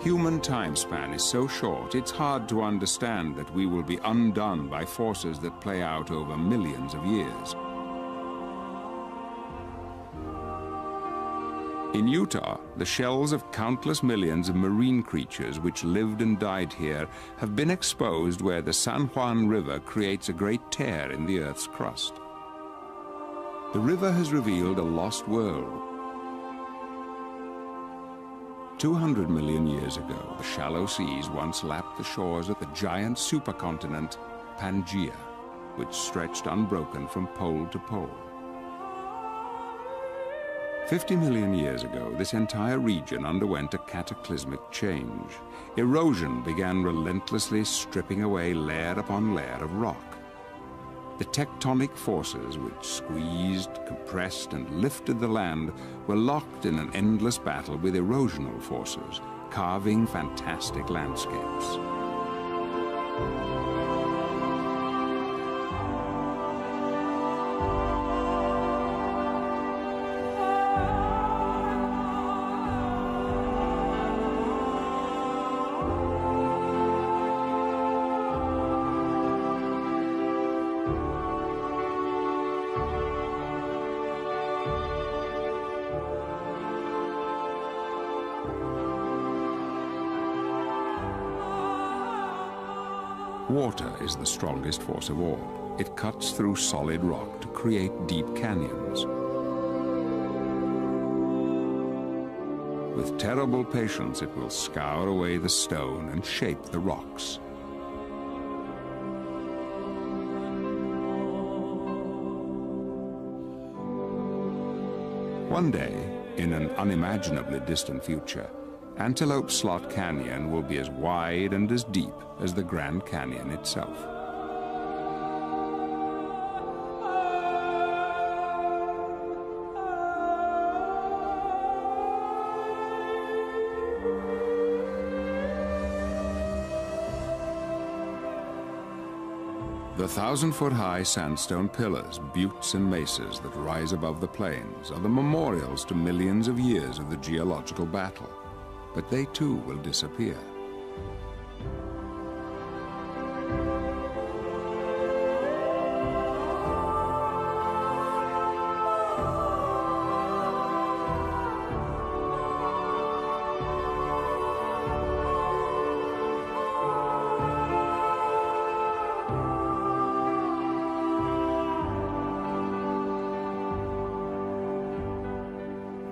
Human time span is so short, it's hard to understand that we will be undone by forces that play out over millions of years. In Utah, the shells of countless millions of marine creatures which lived and died here have been exposed where the San Juan River creates a great tear in the Earth's crust. The river has revealed a lost world. 200 million years ago, the shallow seas once lapped the shores of the giant supercontinent Pangaea, which stretched unbroken from pole to pole. 50 million years ago, this entire region underwent a cataclysmic change. Erosion began relentlessly stripping away layer upon layer of rock. The tectonic forces which squeezed, compressed, and lifted the land were locked in an endless battle with erosional forces, carving fantastic landscapes. Water is the strongest force of all. It cuts through solid rock to create deep canyons. With terrible patience, it will scour away the stone and shape the rocks. One day, In an unimaginably distant future, Antelope Slot Canyon will be as wide and as deep as the Grand Canyon itself. The 1,000-foot-high sandstone pillars, buttes, and mesas that rise above the plains are the memorials to millions of years of the geological battle. But they too will disappear.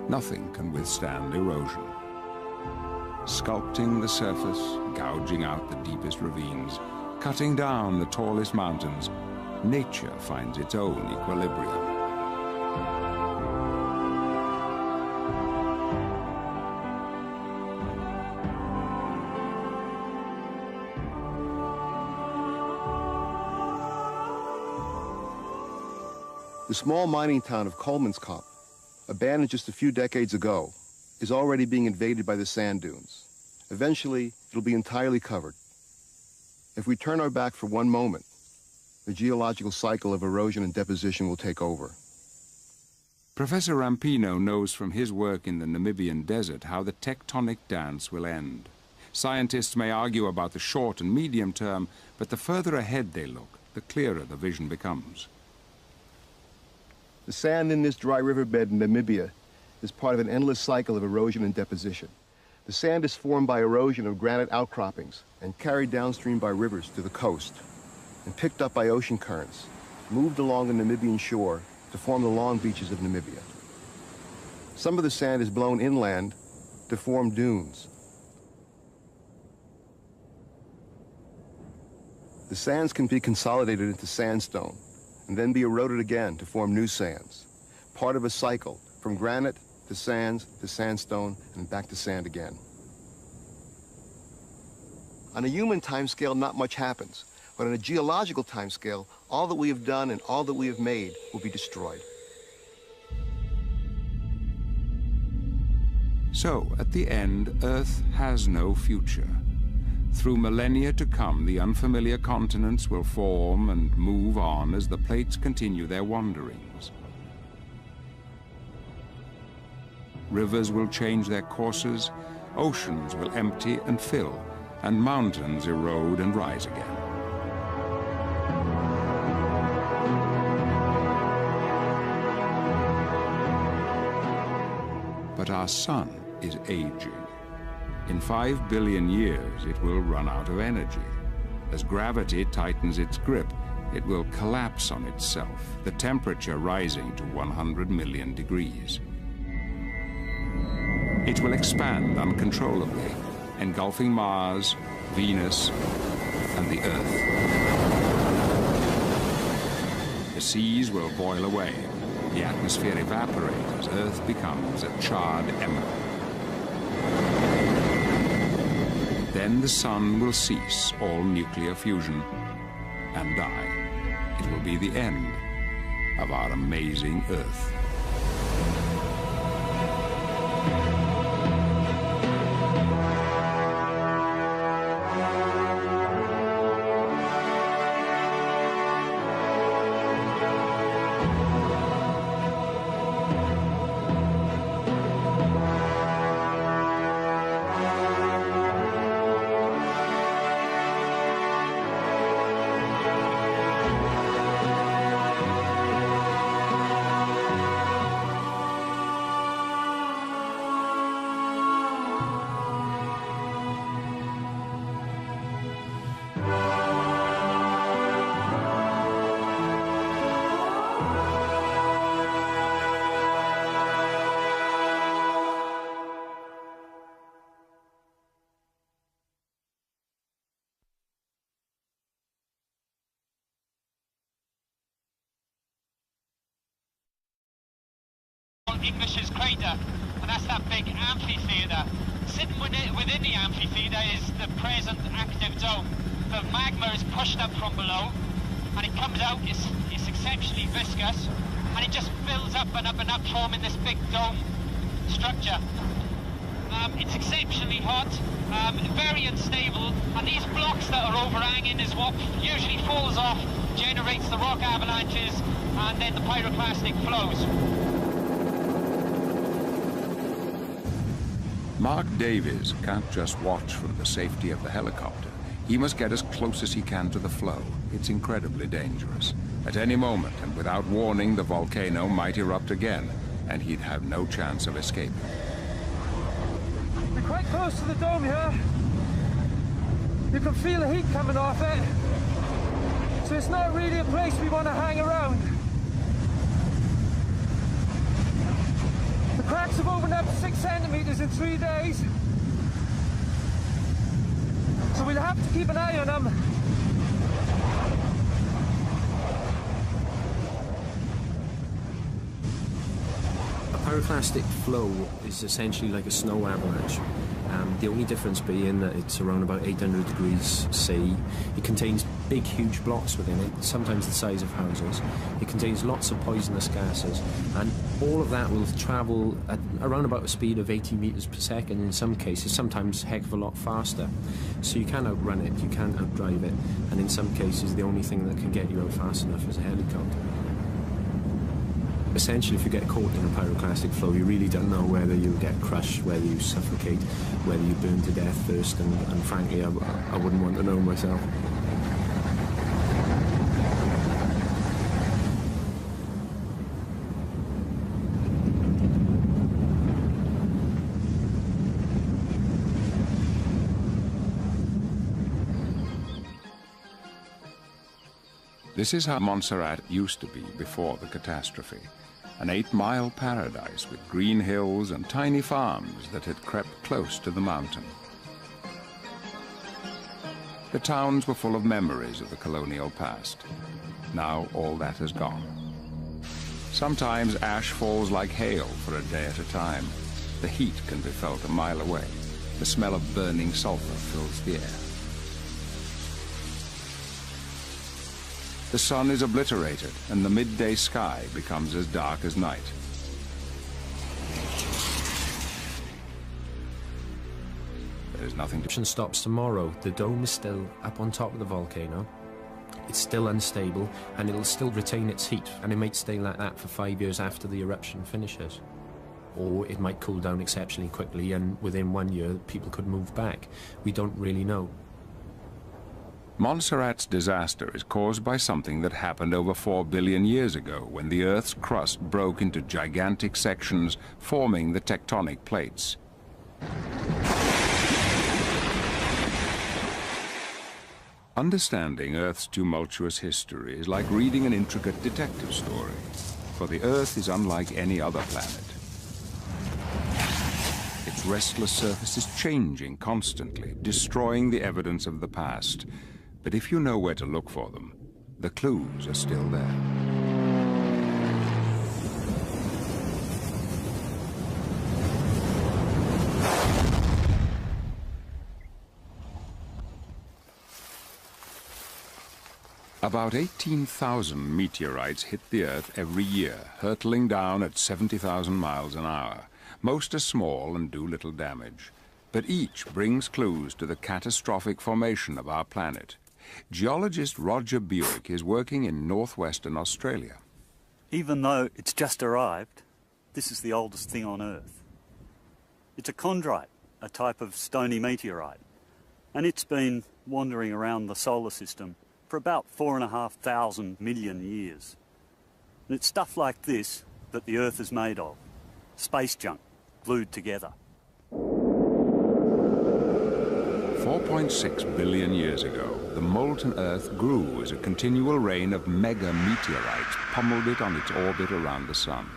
Nothing can withstand erosion. Sculpting the surface, gouging out the deepest ravines, cutting down the tallest mountains, nature finds its own equilibrium. The small mining town of Colemanskop, abandoned just a few decades ago, is already being invaded by the sand dunes. Eventually, it'll be entirely covered. If we turn our back for one moment, the geological cycle of erosion and deposition will take over. Professor Rampino knows from his work in the Namibian desert how the tectonic dance will end. Scientists may argue about the short and medium term, but the further ahead they look, the clearer the vision becomes. The sand in this dry riverbed in Namibia is part of an endless cycle of erosion and deposition. The sand is formed by erosion of granite outcroppings and carried downstream by rivers to the coast and picked up by ocean currents, moved along the Namibian shore to form the long beaches of Namibia. Some of the sand is blown inland to form dunes. The sands can be consolidated into sandstone and then be eroded again to form new sands, part of a cycle from granite to sands to sandstone and back to sand again. On a human timescale, not much happens, but on a geological timescale, all that we have done and all that we have made will be destroyed. So, at the end, Earth has no future. Through millennia to come, the unfamiliar continents will form and move on as the plates continue their wanderings. Rivers will change their courses, oceans will empty and fill, and mountains erode and rise again. But our sun is aging. In 5 billion years, it will run out of energy. As gravity tightens its grip, it will collapse on itself, the temperature rising to 100 million degrees. It will expand uncontrollably, engulfing Mars, Venus, and the Earth. The seas will boil away, the atmosphere evaporate as Earth becomes a charred ember. Then the sun will cease all nuclear fusion and die. It will be the end of our amazing Earth. English's crater, and that's that big amphitheatre. Sitting within the amphitheatre is the present active dome. The magma is pushed up from below, and it comes out, it's exceptionally viscous, and it just fills up and up and up, forming this big dome structure. It's exceptionally hot, very unstable, and these blocks that are overhanging is what usually falls off, generates the rock avalanches, and then the pyroclastic flows. Mark Davies can't just watch from the safety of the helicopter. He must get as close as he can to the flow. It's incredibly dangerous. At any moment, and without warning, the volcano might erupt again, and he'd have no chance of escaping. We're quite close to the dome here. You can feel the heat coming off it. So it's not really a place we want to hang around. The cracks have opened up 6 centimeters in 3 days. So we'll have to keep an eye on them. A pyroclastic flow is essentially like a snow avalanche. The only difference being that it's around about 800 degrees C. It contains big, huge blocks within it, sometimes the size of houses. It contains lots of poisonous gases, and all of that will travel at around about a speed of 80 meters per second in some cases, sometimes a heck of a lot faster. So you can outrun it, you can outdrive it, and in some cases the only thing that can get you out fast enough is a helicopter. Essentially, if you get caught in a pyroclastic flow, you really don't know whether you'll get crushed, whether you suffocate, whether you burn to death first, and frankly, I wouldn't want to know myself. This is how Montserrat used to be before the catastrophe. An 8-mile paradise with green hills and tiny farms that had crept close to the mountain. The towns were full of memories of the colonial past. Now all that has gone. Sometimes ash falls like hail for a day at a time. The heat can be felt a mile away. The smell of burning sulfur fills the air. The sun is obliterated, and the midday sky becomes as dark as night. There is nothing to... Stops tomorrow. The dome is still up on top of the volcano. It's still unstable, and it'll still retain its heat, and it might stay like that for 5 years after the eruption finishes. Or it might cool down exceptionally quickly, and within 1 year, people could move back. We don't really know. Montserrat's disaster is caused by something that happened over 4 billion years ago, when the Earth's crust broke into gigantic sections, forming the tectonic plates. Understanding Earth's tumultuous history is like reading an intricate detective story, for the Earth is unlike any other planet. Its restless surface is changing constantly, destroying the evidence of the past. But if you know where to look for them, the clues are still there. About 18,000 meteorites hit the Earth every year, hurtling down at 70,000 miles an hour. Most are small and do little damage, but each brings clues to the catastrophic formation of our planet. Geologist Roger Buick is working in northwestern Australia. Even though it's just arrived, this is the oldest thing on Earth. It's a chondrite, a type of stony meteorite, and it's been wandering around the solar system for about 4,500 million years. And it's stuff like this that the Earth is made of, space junk glued together. 4.6 billion years ago, the molten Earth grew as a continual rain of mega-meteorites pummeled it on its orbit around the Sun.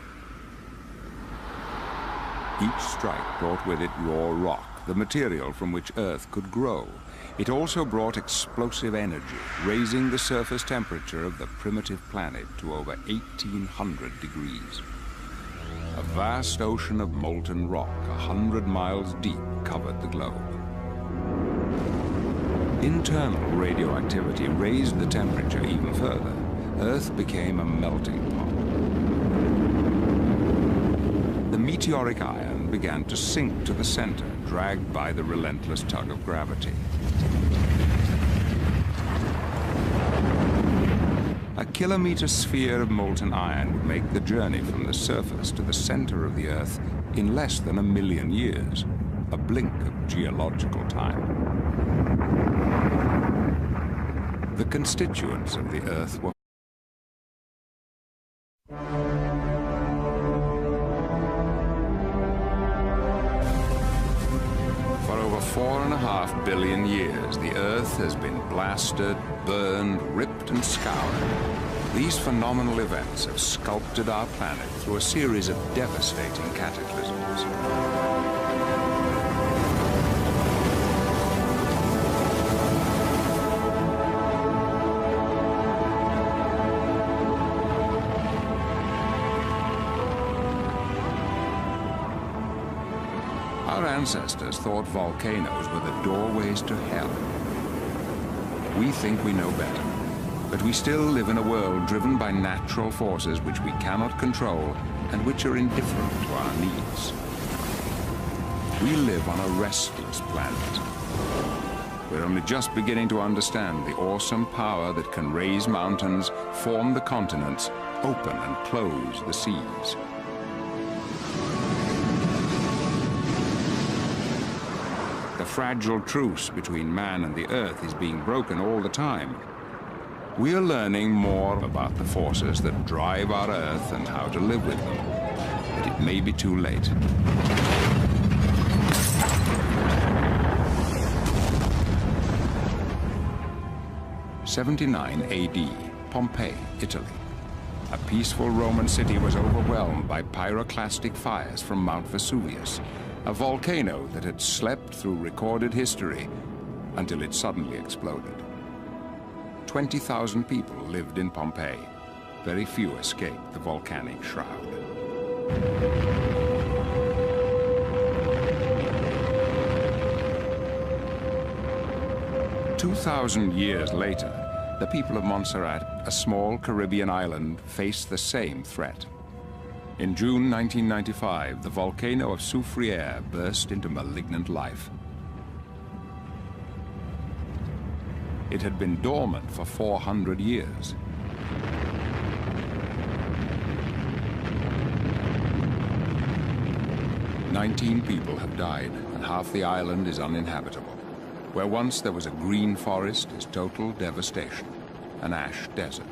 Each strike brought with it raw rock, the material from which Earth could grow. It also brought explosive energy, raising the surface temperature of the primitive planet to over 1,800 degrees. A vast ocean of molten rock 100 miles deep covered the globe. Internal radioactivity raised the temperature even further. Earth became a melting pot. The meteoric iron began to sink to the center, dragged by the relentless tug of gravity. A kilometer sphere of molten iron would make the journey from the surface to the center of the Earth in less than 1 million years, a blink of geological time. The constituents of the Earth were for over 4.5 billion years, the Earth has been blasted, burned, ripped, and scoured. These phenomenal events have sculpted our planet through a series of devastating cataclysms. Our ancestors thought volcanoes were the doorways to hell. We think we know better, but we still live in a world driven by natural forces which we cannot control and which are indifferent to our needs. We live on a restless planet. We're only just beginning to understand the awesome power that can raise mountains, form the continents, open and close the seas. The fragile truce between man and the Earth is being broken all the time. We are learning more about the forces that drive our Earth and how to live with them. But it may be too late. '79 AD, Pompeii, Italy. A peaceful Roman city was overwhelmed by pyroclastic fires from Mount Vesuvius, a volcano that had slept through recorded history until it suddenly exploded. 20,000 people lived in Pompeii. Very few escaped the volcanic shroud. "2,000 years later, the people of Montserrat, a small Caribbean island, faced the same threat. In June 1995, the volcano of Soufriere burst into malignant life. It had been dormant for 400 years. "19 people have died, and half the island is uninhabitable. Where once there was a green forest is total devastation, an ash desert.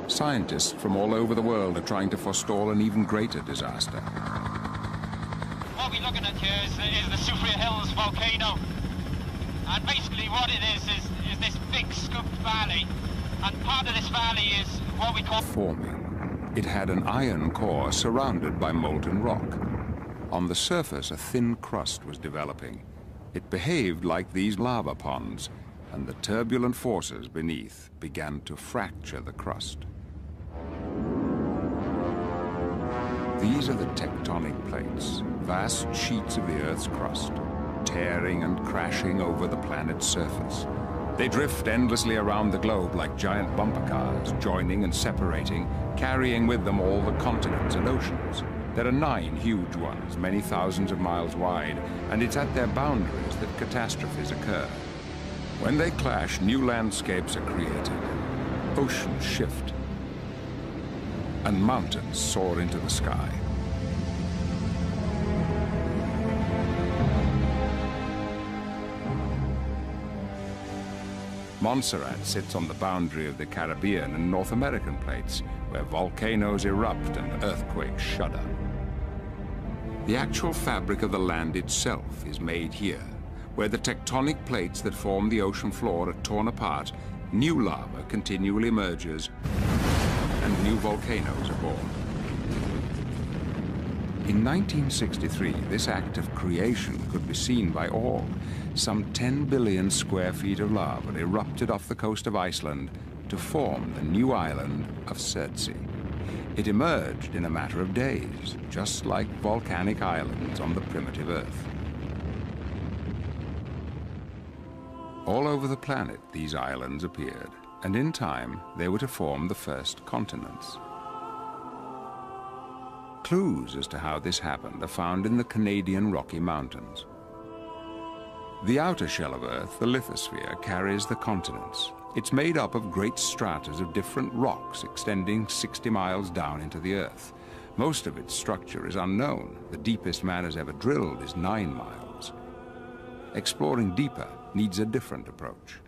Scientists from all over the world are trying to forestall an even greater disaster. What we're looking at here is the Soufriere Hills volcano. And basically what it is this big scooped valley. And part of this valley is what we call Forming. It had an iron core surrounded by molten rock. On the surface, a thin crust was developing. It behaved like these lava ponds, and the turbulent forces beneath began to fracture the crust. These are the tectonic plates, vast sheets of the Earth's crust, tearing and crashing over the planet's surface. They drift endlessly around the globe like giant bumper cars, joining and separating, carrying with them all the continents and oceans. There are 9 huge ones, many thousands of miles wide, and it's at their boundaries that catastrophes occur. When they clash, new landscapes are created, oceans shift, and mountains soar into the sky. Montserrat sits on the boundary of the Caribbean and North American plates, where volcanoes erupt and earthquakes shudder. The actual fabric of the land itself is made here, where the tectonic plates that form the ocean floor are torn apart, new lava continually emerges, and new volcanoes are born. In 1963, this act of creation could be seen by all. Some 10 billion square feet of lava erupted off the coast of Iceland to form the new island of Surtsey. It emerged in a matter of days, just like volcanic islands on the primitive Earth. All over the planet, these islands appeared, and in time, they were to form the first continents. Clues as to how this happened are found in the Canadian Rocky Mountains. The outer shell of Earth, the lithosphere, carries the continents. It's made up of great stratas of different rocks extending 60 miles down into the Earth. Most of its structure is unknown. The deepest man has ever drilled is 9 miles. Exploring deeper needs a different approach.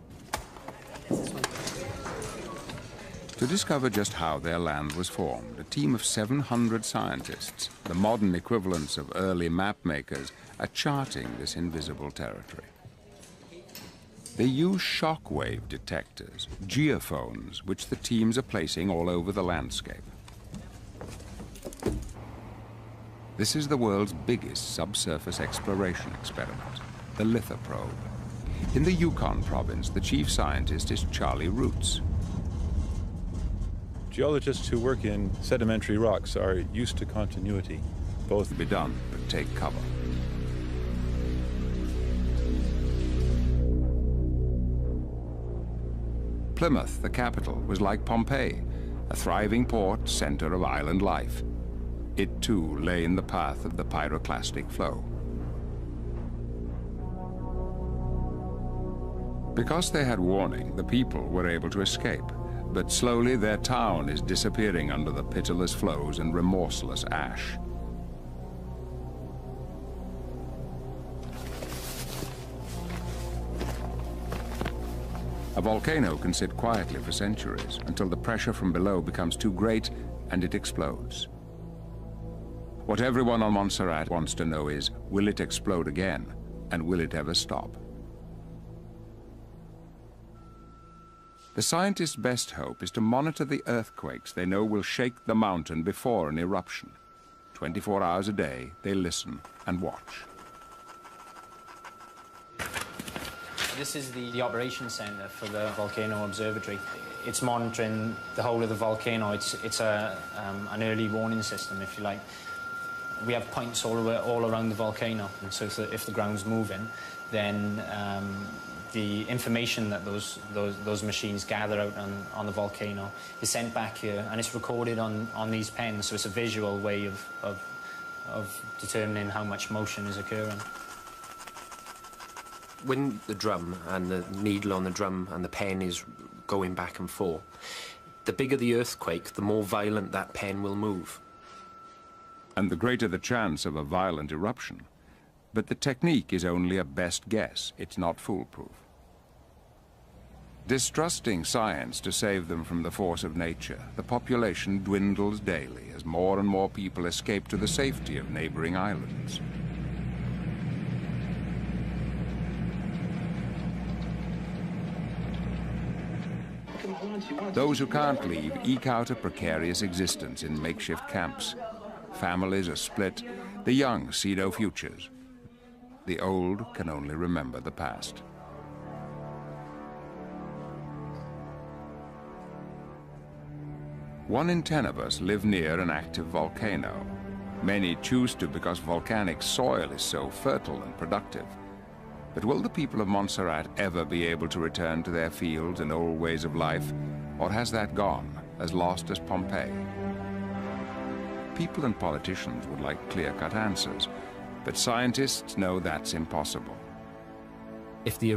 To discover just how their land was formed, a team of 700 scientists, the modern equivalents of early map makers, are charting this invisible territory. They use shock-wave detectors, geophones, which the teams are placing all over the landscape. This is the world's biggest subsurface exploration experiment, the lithoprobe. In the Yukon province, the chief scientist is Charlie Roots. Geologists who work in sedimentary rocks are used to continuity. Both be done, but take cover. Plymouth, the capital, was like Pompeii, a thriving port center of island life. It too lay in the path of the pyroclastic flow. Because they had warning, the people were able to escape. But slowly their town is disappearing under the pitiless flows and remorseless ash. A volcano can sit quietly for centuries until the pressure from below becomes too great and it explodes. What everyone on Montserrat wants to know is, will it explode again, and will it ever stop? The scientists' best hope is to monitor the earthquakes they know will shake the mountain before an eruption. 24 hours a day, they listen and watch. This is the operations center for the volcano observatory. It's monitoring the whole of the volcano. It's an early warning system, if you like. We have points all around the volcano, and so if the ground's moving, then the information that those machines gather out on the volcano is sent back here, and it's recorded on these pens, so it's a visual way of determining how much motion is occurring. When the drum and the needle on the drum and the pen is going back and forth, the bigger the earthquake, the more violent that pen will move. And the greater the chance of a violent eruption. But the technique is only a best guess. It's not foolproof. Distrusting science to save them from the force of nature, the population dwindles daily as more and more people escape to the safety of neighboring islands. Those who can't leave eke out a precarious existence in makeshift camps. Families are split. The young see no futures. The old can only remember the past. One in 10 of us live near an active volcano. Many choose to because volcanic soil is so fertile and productive. But will the people of Montserrat ever be able to return to their fields and old ways of life? Or has that gone, as lost as Pompeii? People and politicians would like clear-cut answers, but scientists know that's impossible. If the